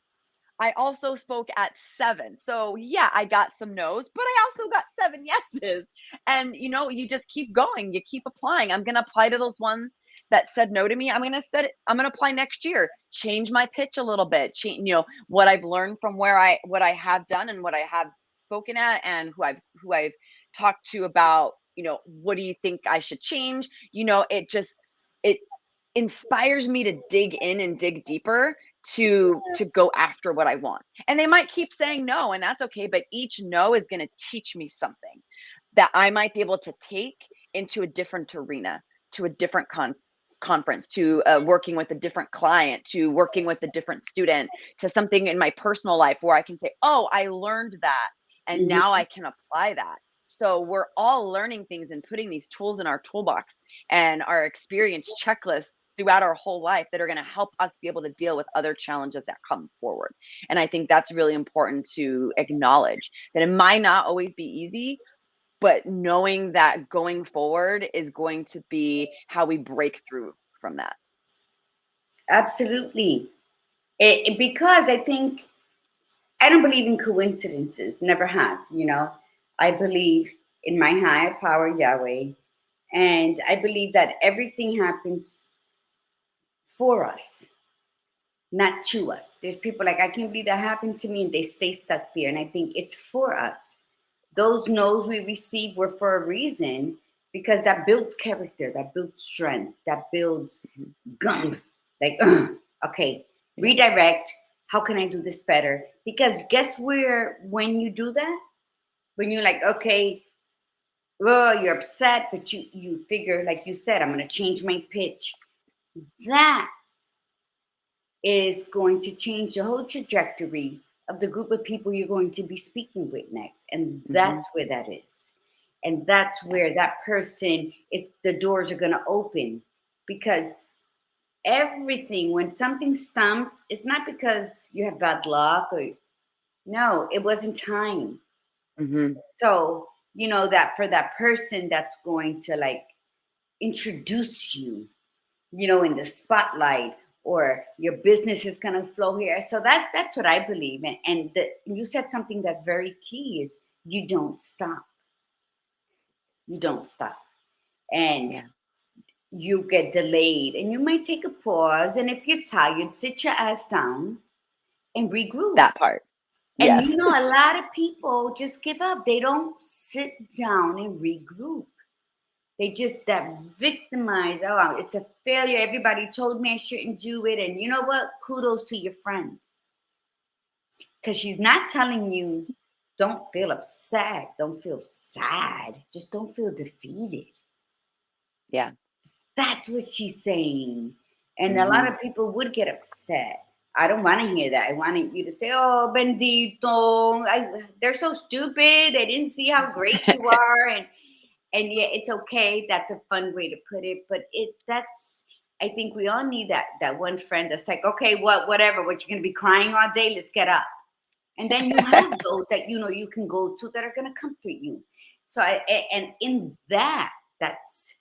I also spoke at 7. So yeah, I got some no's, but I also got 7 yeses. And you just keep going. You keep applying. I'm going to apply to those ones that said no to me. I'm going to apply next year. Change my pitch a little bit. Change, what I've learned from what I have done and what I have spoken at and who I've talked to about, what do you think I should change? It inspires me to dig in and dig deeper to go after what I want. And they might keep saying no, and that's okay, but each no is going to teach me something that I might be able to take into a different arena, to a different conference, to working with a different client, to working with a different student, to something in my personal life where I can say, "Oh, I learned that and now I can apply that." So we're all learning things and putting these tools in our toolbox and our experience checklists throughout our whole life that are going to help us be able to deal with other challenges that come forward. And I think that's really important to acknowledge that it might not always be easy, but knowing that going forward is going to be how we break through from that. Absolutely. Because I think I don't believe in coincidences, never have, I believe in my higher power, Yahweh, and I believe that everything happens for us, not to us. There's people like, I can't believe that happened to me, and they stay stuck there. And I think it's for us. Those no's we receive were for a reason because that builds character, that builds strength, that builds gumph. Like, okay, redirect. How can I do this better? Because guess where, when you do that, when you're like, okay, Oh, you're upset, but you figure, like you said, I'm going to change my pitch. That is going to change the whole trajectory of the group of people you're going to be speaking with next. And Mm-hmm. that's where that is. And that's Yeah. where that person is, the doors are going to open, because everything, when something stumps, it's not because you have bad luck or no, it wasn't time. Mm-hmm. So, that for that person that's going to like introduce you, in the spotlight, or your business is going to flow here. So that's what I believe. And you said something that's very key is you don't stop. You don't stop. And Yeah. you get delayed and you might take a pause. And if you're tired, sit your ass down and regroup. That part. And Yes. a lot of people just give up. They don't sit down and regroup. They just that victimize. Oh, it's a failure. Everybody told me I shouldn't do it. And you know what? Kudos to your friend. Because she's not telling you, don't feel upset. Don't feel sad. Just don't feel defeated. Yeah. That's what she's saying. And a lot Mm-hmm. of people would get upset. I don't want to hear that. I wanted you to say, oh, bendito. They're so stupid. They didn't see how great you are. And yeah, it's okay. That's a fun way to put it. But I think we all need that one friend that's like, okay, whatever. What, you're going to be crying all day? Let's get up. And then you have those that, you can go to that are going to comfort you. So, and in that's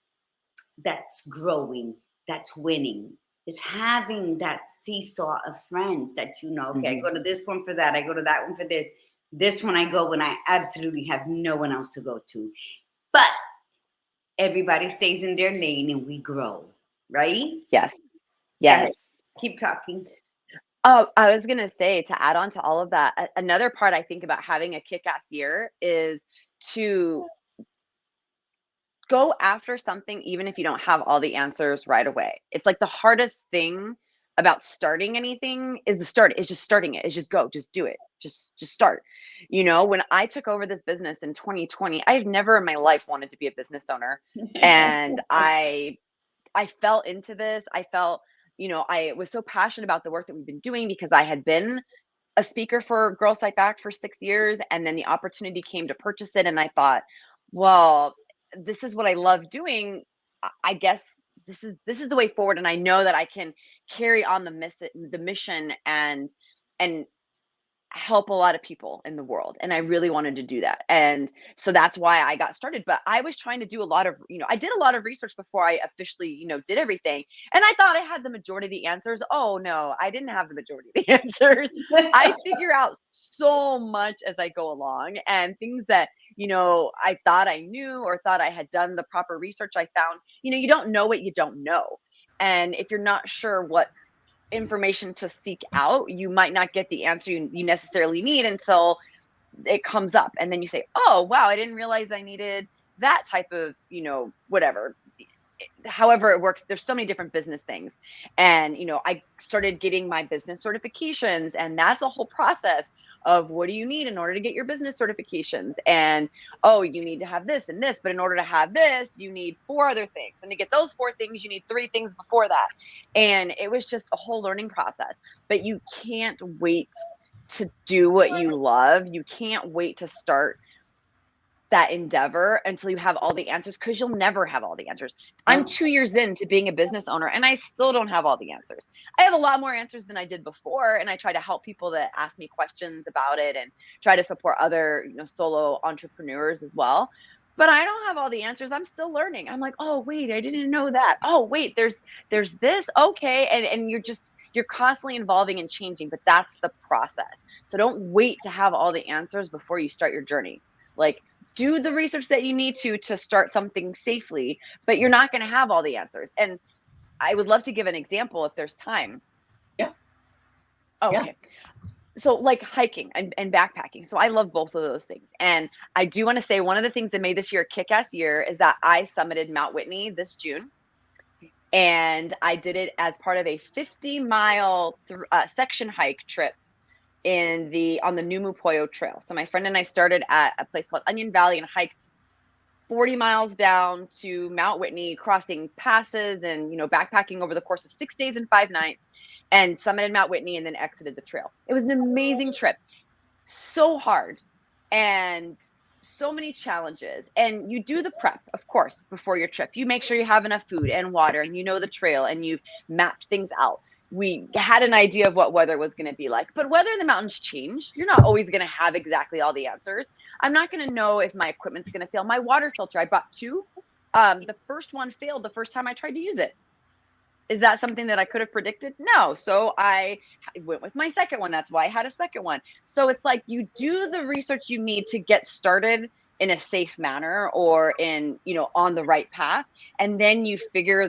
growing, that's winning, is having that seesaw of friends that okay, I Mm-hmm. go to this one for that, I go to that one for this one I go when I absolutely have no one else to go to. But everybody stays in their lane and we grow, right? Yes. Go ahead, Yes. keep talking. Oh, I was gonna say, to add on to all of that, another part I think about having a kick-ass year is to go after something even if you don't have all the answers right away. It's like the hardest thing about starting anything is the start. It's just starting it. It's just go, just do it. Just start. When I took over this business in 2020, I've never in my life wanted to be a business owner. And I fell into this. I felt, I was so passionate about the work that we've been doing because I had been a speaker for Girls Fight Back for 6 years. And then the opportunity came to purchase it. And I thought, well, this is what I love doing. I guess this is the way forward. And I know that I can carry on the mission and help a lot of people in the world, and I really wanted to do that. And so that's why I got started. But I was trying to do a lot of, I did a lot of research before I officially, did everything. And I thought I had the majority of the answers. Oh no, I didn't have the majority of the answers. I figure out so much as I go along, and things that, I thought I knew or thought I had done the proper research, I found, you don't know what you don't know. And if you're not sure what information to seek out, you might not get the answer you necessarily need until it comes up. And then you say, oh, wow, I didn't realize I needed that type of, whatever. However it works, there's so many different business things. And I started getting my business certifications, and that's a whole process of what do you need in order to get your business certifications. And oh, you need to have this and this, but in order to have this you need 4 other things, and to get those 4 things you need 3 things before that. And it was just a whole learning process. But you can't wait to do what you love. You can't wait to start that endeavor until you have all the answers, because you'll never have all the answers. I'm Oh, 2 years into being a business owner and I still don't have all the answers. I have a lot more answers than I did before, and I try to help people that ask me questions about it and try to support other, solo entrepreneurs as well. But I don't have all the answers. I'm still learning. I'm like, oh wait, I didn't know that. Oh wait, there's this. Okay. And you're constantly evolving and changing, but that's the process. So don't wait to have all the answers before you start your journey. Like, do the research that you need to start something safely, but you're not going to have all the answers. And I would love to give an example if there's time. Yeah. Oh, Yeah. okay. So like hiking and backpacking. So I love both of those things. And I do want to say one of the things that made this year a kick-ass year is that I summited Mount Whitney this June. And I did it as part of a 50-mile section hike trip on the Numupoyo Trail. So my friend and I started at a place called Onion Valley and hiked 40 miles down to Mount Whitney, crossing passes and, backpacking over the course of 6 days and 5 nights, and summited Mount Whitney and then exited the trail. It was an amazing trip. So hard and so many challenges. And you do the prep, of course, before your trip. You make sure you have enough food and water, and you know the trail, and you've mapped things out. We had an idea of what weather was going to be like, but weather in the mountains change. You're not always going to have exactly all the answers. I'm not going to know if my equipment's going to fail. My water filter, I bought 2. The first one failed the first time I tried to use it. Is that something that I could have predicted? No. So I went with my second one. That's why I had a second one. So it's like you do the research you need to get started in a safe manner, or in, on the right path. And then you figure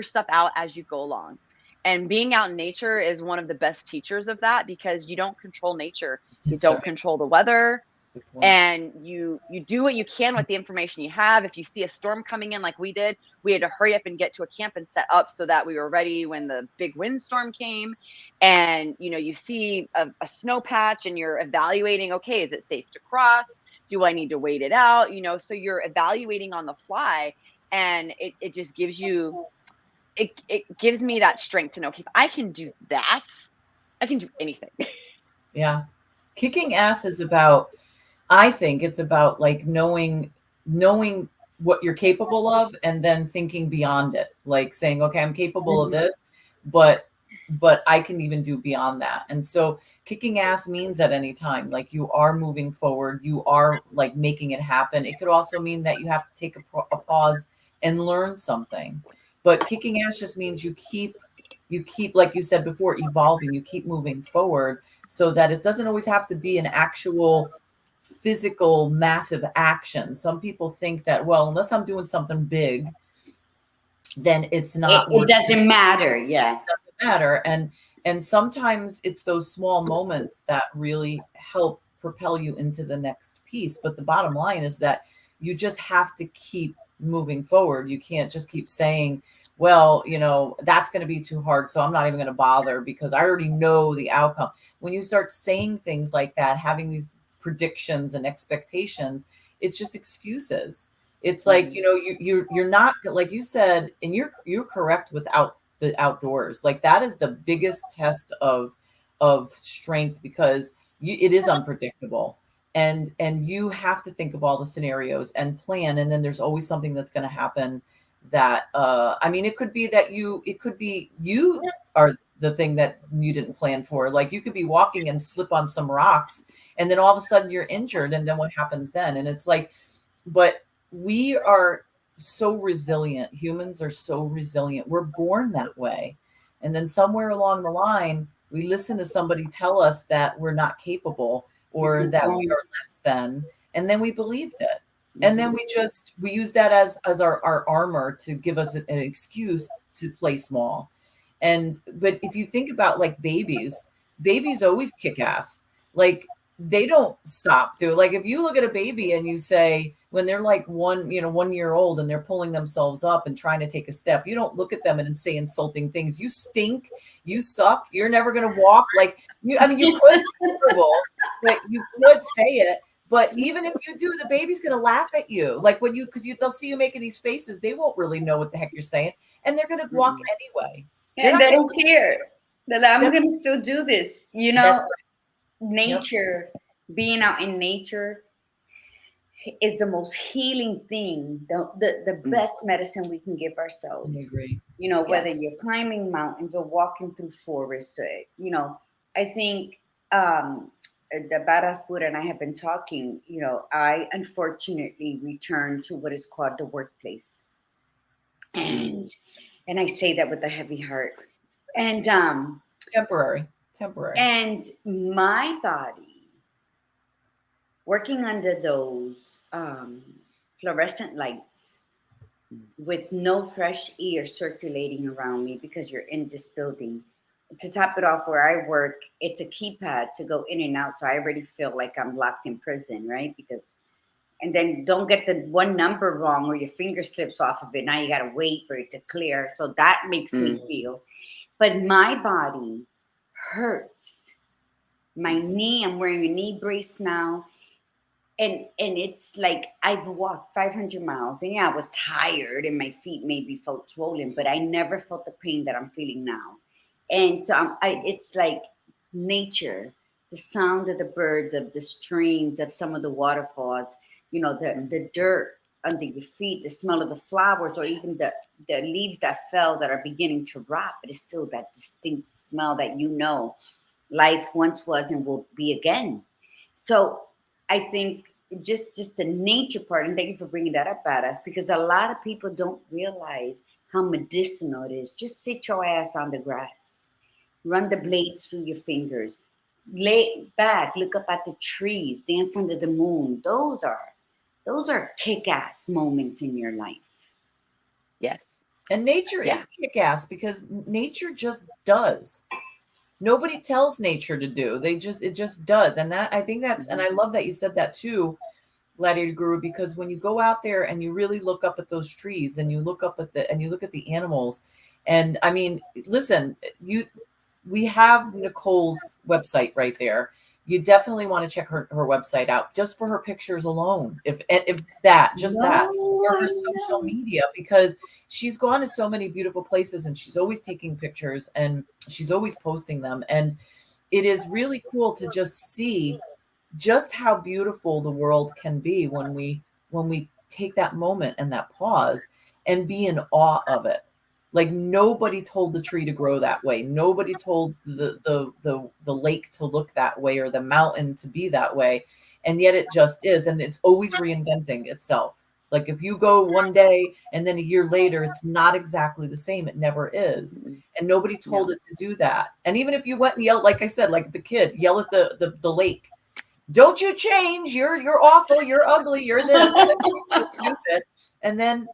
stuff out as you go along. And being out in nature is one of the best teachers of that, because you don't control nature. You don't control the weather. And you do what you can with the information you have. If you see a storm coming in like we did, we had to hurry up and get to a camp and set up so that we were ready when the big windstorm came. And you see a snow patch, and you're evaluating, okay, is it safe to cross? Do I need to wait it out? So you're evaluating on the fly, and it just gives you, it gives me that strength to know, okay, if I can do that, I can do anything. Yeah. Kicking ass is about, I think it's about like knowing what you're capable of, and then thinking beyond it, like saying, okay, I'm capable of this, but I can even do beyond that. And so kicking ass means at any time, like you are moving forward, you are like making it happen. It could also mean that you have to take a pause and learn something. But kicking ass just means you keep, like you said before, evolving, you keep moving forward, so that it doesn't always have to be an actual physical massive action. Some people think that, well, unless I'm doing something big, then it's not It doesn't matter. Yeah. It doesn't matter. And sometimes it's those small moments that really help propel you into the next piece. But the bottom line is that you just have to keep moving forward. You can't just keep saying, well, that's going to be too hard, so I'm not even going to bother because I already know the outcome. When you start saying things like that, having these predictions and expectations, it's just excuses. It's like, you're not, like you said, and you're correct, without the outdoors. Like that is the biggest test of strength, because it is unpredictable, and you have to think of all the scenarios and plan. And then there's always something that's going to happen that it could be you are the thing that you didn't plan for. Like you could be walking and slip on some rocks, and then all of a sudden you're injured, and then what happens then? And it's like, but we are so resilient. Humans are so resilient. We're born that way. And then somewhere along the line, we listen to somebody tell us that we're not capable, or that we are less than, and then we believed it. And then we use that as our armor to give us an excuse to play small. But if you think about like babies always kick ass. Like they don't stop doing. Like if you look at a baby and you say, when they're like 1 year old and they're pulling themselves up and trying to take a step, you don't look at them and say insulting things. You stink, you suck, you're never gonna walk. Like you could be terrible, but you could say it. But even if you do, the baby's going to laugh at you. Like because they'll see you making these faces. They won't really know what the heck you're saying. And they're going to walk anyway. And they don't care that I'm going to still do this. That's right. Nature, being out in nature is the most healing thing, the best medicine we can give ourselves. I agree. Whether you're climbing mountains or walking through forests, I think the Badass Buddha and I have been talking, I unfortunately returned to what is called the workplace. And I say that with a heavy heart. And temporary. And my body, working under those fluorescent lights with no fresh air circulating around me, because you're in this building. To top it off, where I work, it's a keypad to go in and out. So I already feel like I'm locked in prison, right? And then don't get the one number wrong or your finger slips off of it. Now you got to wait for it to clear. So that makes me feel. But my body hurts. My knee, I'm wearing a knee brace now. and it's like I've walked 500 miles, and yeah, I was tired and my feet maybe felt swollen, but I never felt the pain that I'm feeling now. And so it's like nature, the sound of the birds, of the streams, of some of the waterfalls, the dirt under your feet, the smell of the flowers, or even the leaves that fell that are beginning to rot, but it's still that distinct smell that life once was and will be again. So I think just the nature part, and thank you for bringing that up, badass, because a lot of people don't realize how medicinal it is. Just sit your ass on the grass, run the blades through your fingers, lay back, look up at the trees, dance under the moon. Those are kick-ass moments in your life. Yes. And nature Yeah. is kick-ass because nature just does. Nobody tells nature to do. It just does. And that, I think that's, and I love that you said that too, Gladiator Guru, because when you go out there and you really look up at those trees and you look up at and you look at the animals, and I mean, listen, we have Nicole's website right there. You definitely want to check her website out just for her pictures alone. If that, just that, or her social media, because she's gone to so many beautiful places and she's always taking pictures and she's always posting them. And it is really cool to just see just how beautiful the world can be when we take that moment and that pause and be in awe of it. Like nobody told the tree to grow that way. Nobody told the lake to look that way or the mountain to be that way. And yet it just is. And it's always reinventing itself. Like if you go one day and then a year later, it's not exactly the same. It never is. And nobody told it to do that. And even if you went and yelled, like I said, like the kid, yell at the lake. Don't you change. You're awful. You're ugly. You're this. And then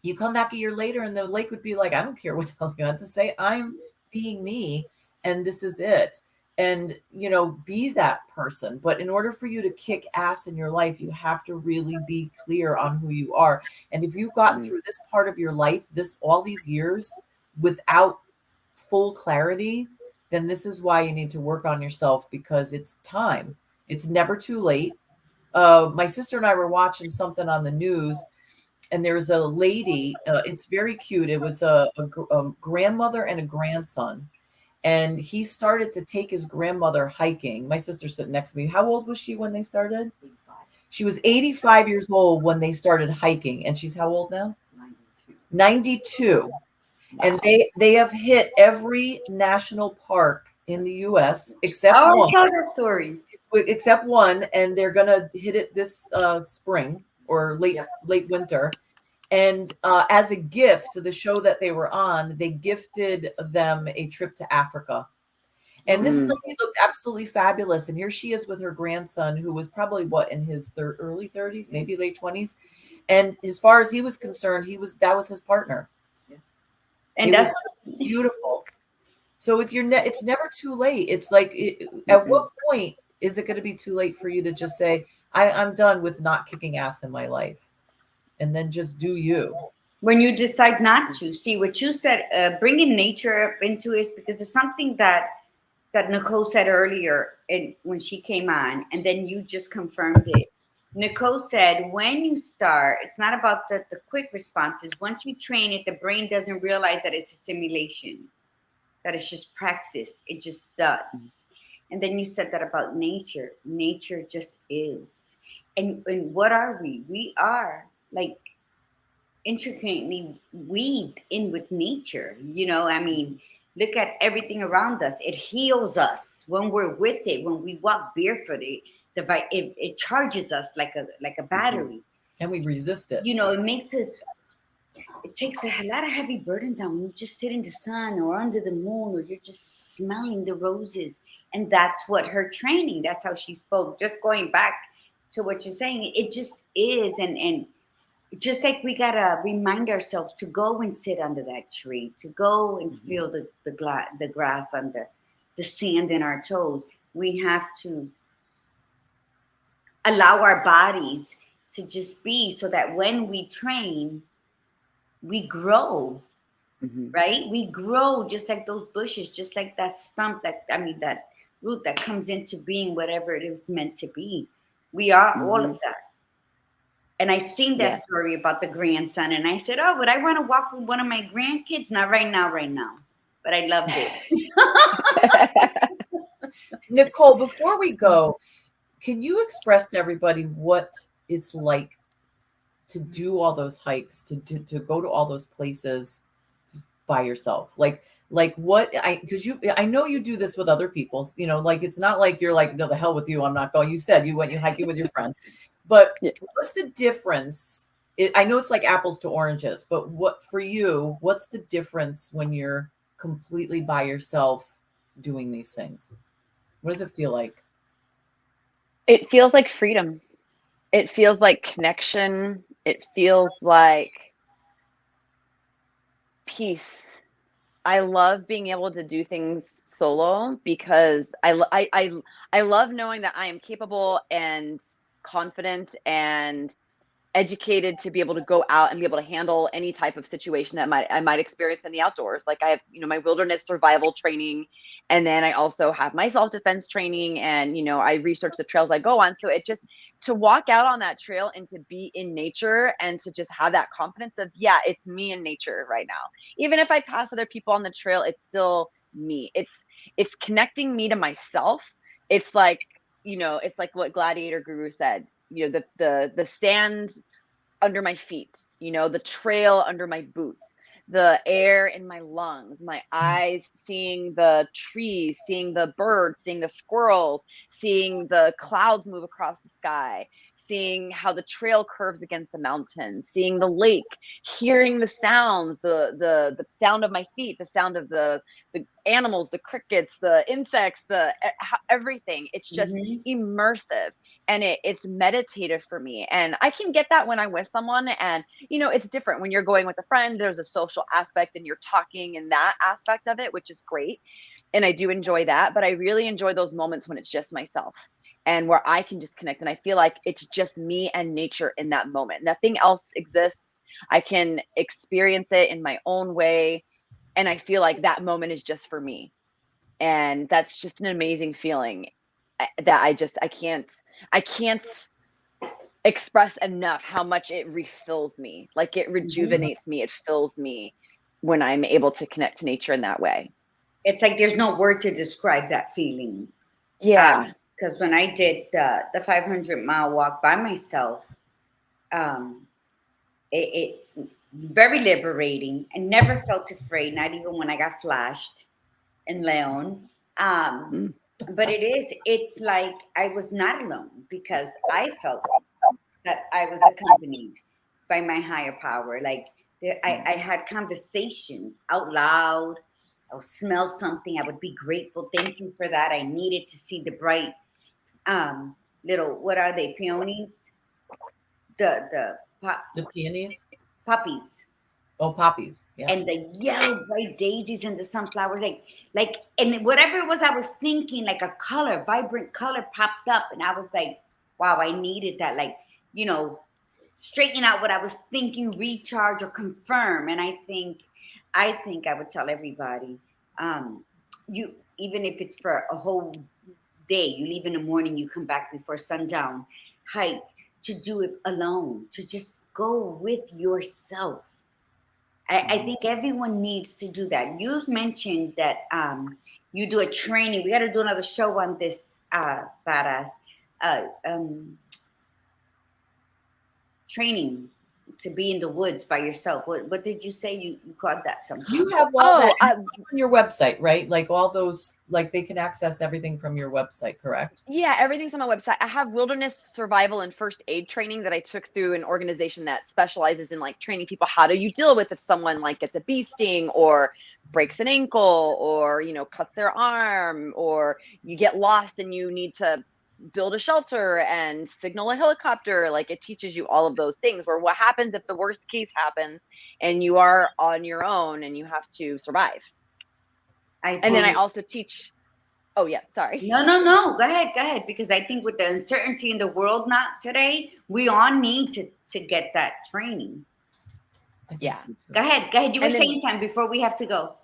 you come back a year later and the lake would be like, I don't care what the hell you have to say. I'm being me and this is it. And, be that person. But in order for you to kick ass in your life, you have to really be clear on who you are. And if you've gotten through this part of your life, all these years without full clarity, then this is why you need to work on yourself, because it's time. It's never too late. My sister and I were watching something on the news, and there's a lady. It's very cute. It was a grandmother and a grandson, and he started to take his grandmother hiking. My sister's sitting next to me. How old was she when they started? 85. She was 85 years old when they started hiking, and she's how old now? 92. And they have hit every national park in the U.S. except one. I saw that story. Except one, and they're gonna hit it this spring or late winter. And as a gift to the show that they were on, they gifted them a trip to Africa. And this lady looked absolutely fabulous. And here she is with her grandson, who was probably in his early 30s, maybe late 20s. And as far as he was concerned, that was his partner. And that's beautiful. So it's never too late. It's like, at what point is it going to be too late for you to just say, I'm done with not kicking ass in my life, and then just do you? When you decide not to. See what you said, bringing nature up into it, because it's something that Nicole said earlier when she came on, and then you just confirmed it. Nicole said, when you start, it's not about the quick responses. Once you train it, the brain doesn't realize that it's a simulation, that it's just practice. It just does. And then you said that about nature. Nature just is. And what are we? We are like intricately weaved in with nature. I mean, look at everything around us. It heals us when we're with it. When we walk barefooted, it charges us like a battery. And we resist it. It makes us. It takes a lot of heavy burdens on when you just sit in the sun or under the moon, or you're just smelling the roses. And that's what her training. That's how she spoke. Just going back to what you're saying, it just is. And just like we gotta remind ourselves to go and sit under that tree, to go and feel the grass under, the sand in our toes. We have to allow our bodies to just be, so that when we train, we grow, right? We grow just like those bushes, just like that stump, that root that comes into being whatever it was meant to be. We are all Mm-hmm. of that. And I seen that Yeah. story about the grandson, and I said, "Oh, would I want to walk with one of my grandkids? Not right now, right now." But I loved it. Nicole, before we go, can you express to everybody what it's like to do all those hikes, to go to all those places by yourself? Like what because I know you do this with other people, like it's not like you're like, no, the hell with you, I'm not going. You said you went, you hiking with your friend. But Yeah. what's the difference? I know it's like apples to oranges, but what for you, what's the difference when you're completely by yourself doing these things? What does it feel like? It feels like freedom. It feels like connection. It feels like peace. I love being able to do things solo because I love knowing that I am capable and confident and educated to be able to go out and be able to handle any type of situation that I might experience in the outdoors. Like I have, my wilderness survival training, and then I also have my self-defense training, and I research the trails I go on. So it just, to walk out on that trail and to be in nature and to just have that confidence of, yeah, it's me in nature right now. Even if I pass other people on the trail, it's still me. It's connecting me to myself. It's like, it's like what Gladiator Guru said, the sand under my feet, the trail under my boots, the air in my lungs, my eyes seeing the trees, seeing the birds, seeing the squirrels, seeing the clouds move across the sky, seeing how the trail curves against the mountains, seeing the lake, hearing the sounds, the sound of my feet, the sound of the animals, the crickets, the insects, everything. It's just Hmm. immersive, and it's meditative for me. And I can get that when I'm with someone. And, it's different when you're going with a friend. There's a social aspect and you're talking and that aspect of it, which is great. And I do enjoy that. But I really enjoy those moments when it's just myself and where I can just connect. And I feel like it's just me and nature in that moment. Nothing else exists. I can experience it in my own way. And I feel like that moment is just for me. And that's just an amazing feeling that I can't express enough how much it refills me. Like it Hmm. rejuvenates me, it fills me when I'm able to connect to nature in that way. It's like there's no word to describe that feeling. Yeah. Because when I did the 500-mile walk by myself, um, it's very liberating. I never felt afraid, not even when I got flashed in Leon. Um, Mm. but it's like I was not alone because I felt that I was accompanied by my higher power. Like I had conversations out loud. I would smell something. I would be grateful. Thank you for that. I needed to see the bright um, little, what are they, peonies? The The peonies? poppies Oh, poppies. Yeah. and the yellow bright daisies and the sunflowers, like and whatever it was I was thinking, like a color, vibrant color popped up, and I was like, wow, I needed that, like, you know, straighten out what I was thinking, recharge or confirm. And I think I would tell everybody, you, even if it's for a whole day, you leave in the morning, you come back before sundown, hike, to do it alone, to just go with yourself. I think everyone needs to do that. You mentioned that you do a training. We got to do another show on this, badass, uh, um, training to be in the woods by yourself. What did you say? You called that You something. have all that Oh, on your website, right? Like all those, like they can access everything from your website, correct? yeah, everything's on my website. I have wilderness survival and first aid training that I took through an organization that specializes in like training people how do you deal with if someone like gets a bee sting or breaks an ankle or cuts their arm, or you get lost and you need to build a shelter and signal a helicopter. Like it teaches you all of those things, where what happens if the worst case happens and you are on your own and you have to survive. I And then I think also teach, oh yeah, sorry. no. Go ahead. Because I think with the uncertainty in the world not today, we all need to get that training. I think Yeah. so too. Go ahead. Go ahead. You were And then, saying something before we have to go.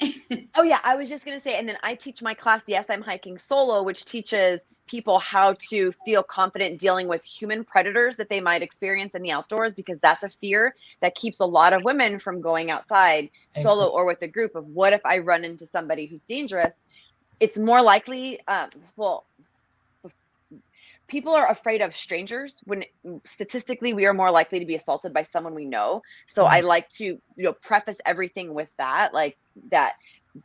oh yeah, I was just gonna say, and then I teach my class, Yes, I'm Hiking Solo, which teaches people how to feel confident dealing with human predators that they might experience in the outdoors, because that's a fear that keeps a lot of women from going outside solo or with a group. Of what if I run into somebody who's dangerous? It's more likely, well, people are afraid of strangers when statistically we are more likely to be assaulted by someone we know. So I like to, preface everything with that, like that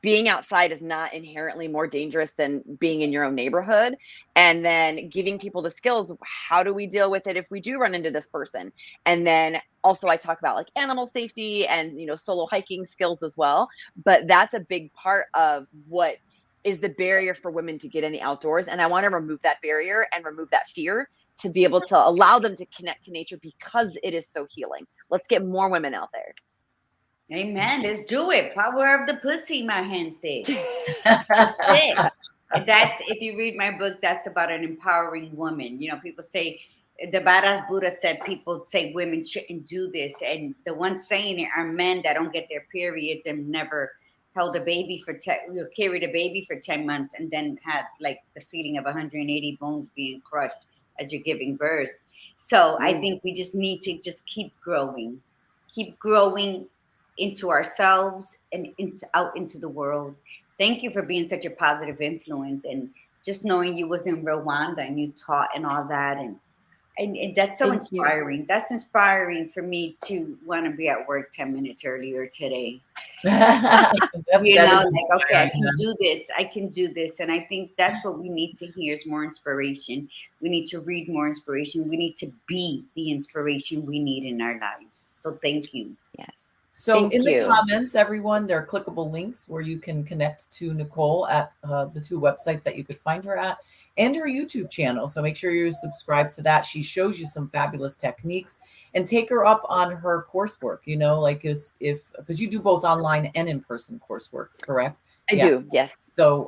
being outside is not inherently more dangerous than being in your own neighborhood. And then giving people the skills. How do we deal with it if we do run into this person? And then also I talk about like animal safety and, solo hiking skills as well. But that's a big part of what is the barrier for women to get in the outdoors. And I want to remove that barrier and remove that fear to be able to allow them to connect to nature, because it is so healing. Let's get more women out there. Amen. Let's do it. Power of the pussy, my gente. That's it. That's, if you read my book, that's about an empowering woman. People say, the badass Buddha said, people say women shouldn't do this. And the ones saying it are men that don't get their periods and never held a baby for carried a baby for 10 months and then had like the feeling of 180 bones being crushed as you're giving birth. So I think we just need to just keep growing into ourselves and out into the world. Thank you for being such a positive influence, and just knowing you was in Rwanda and you taught and all that, and that's so inspiring. That's inspiring for me to want to be at work 10 minutes earlier today. Okay, I can do this. I can do this. And I think that's what we need to hear is more inspiration. We need to read more inspiration. We need to be the inspiration we need in our lives. So thank you. Yes. So in the comments, everyone, there are clickable links where you can connect to Nicole at the 2 websites that you could find her at, and her YouTube channel. So make sure you subscribe to that. She shows you some fabulous techniques, and take her up on her coursework, like because you do both online and in-person coursework, correct? I do, yes. So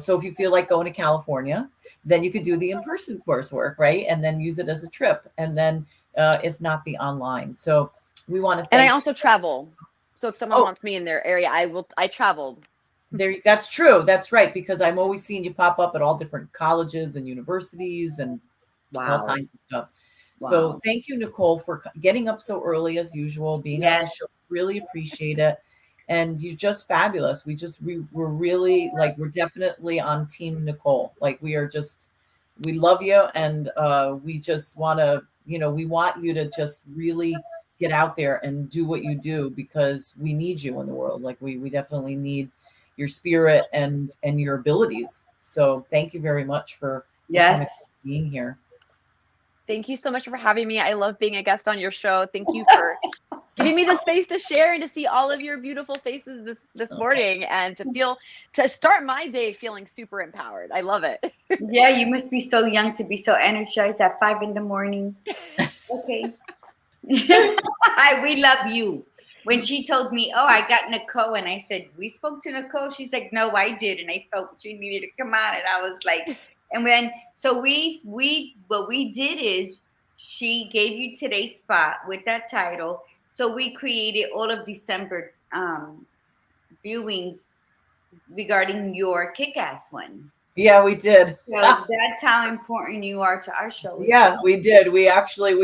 if you feel like going to California, then you could do the in-person coursework, right? And then use it as a trip. And then if not, the online. So we want to thank. And I also travel. So if someone wants me in their area, I travel. That's true. That's right. Because I'm always seeing you pop up at all different colleges and universities and all kinds of stuff. Wow. So thank you, Nicole, for getting up so early as usual, being on the show. Really appreciate it. And you're just fabulous. We're really we're definitely on team Nicole. We love you. And we just want to, we want you to just really get out there and do what you do, because we need you in the world. We definitely need your spirit and your abilities. So thank you very much for being here. Thank you so much for having me. I love being a guest on your show. Thank you for giving me the space to share and to see all of your beautiful faces this morning, and to start my day feeling super empowered. I love it. Yeah, you must be so young to be so energized at 5 a.m. Okay. We love you. When she told me, I got Nicole, and I said, we spoke to Nicole. She's like, no, I did. And I felt she needed to come on. And I was like, and then, so what we did is she gave you today's spot with that title. So we created all of December viewings regarding your kick-ass one. Yeah, we did. So that's how important you are to our show. Yeah, we did. We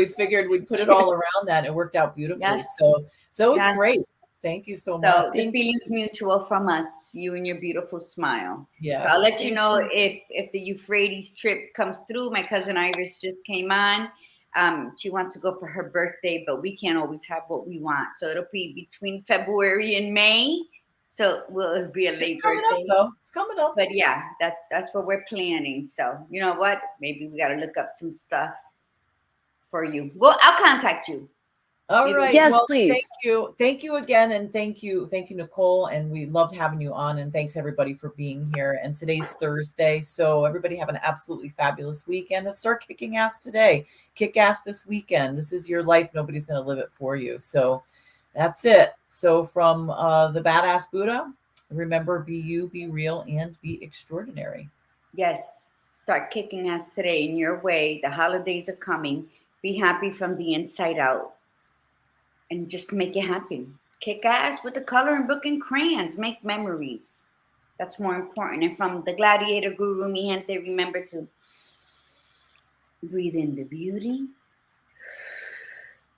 figured we'd put it all around that. It worked out beautifully. Yes. So it was great. Thank you so much. So the feeling's mutual from us, you and your beautiful smile. Yeah. So I'll let you know if the Euphrates trip comes through. My cousin Iris just came on. She wants to go for her birthday, but we can't always have what we want. So it'll be between February and May. So it'll be a late birthday. It's coming up. But yeah, that's what we're planning. So you know what? Maybe we got to look up some stuff for you. Well, I'll contact you. All right. Yes, please. Thank you again. And thank you, Nicole. And we loved having you on. And thanks everybody for being here. And today's Thursday. So everybody have an absolutely fabulous weekend. Let's start kicking ass today. Kick ass this weekend. This is your life. Nobody's going to live it for you. So that's it. So from the Badass Buddha, remember, be you, be real, and be extraordinary. Yes. Start kicking ass today in your way. The holidays are coming. Be happy from the inside out. And just make it happen. Kick ass with the coloring book and crayons. Make memories. That's more important. And from the Gladiator Guru, mi gente, remember to Breathe in the beauty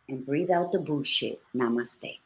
and breathe out the bullshit. Namaste.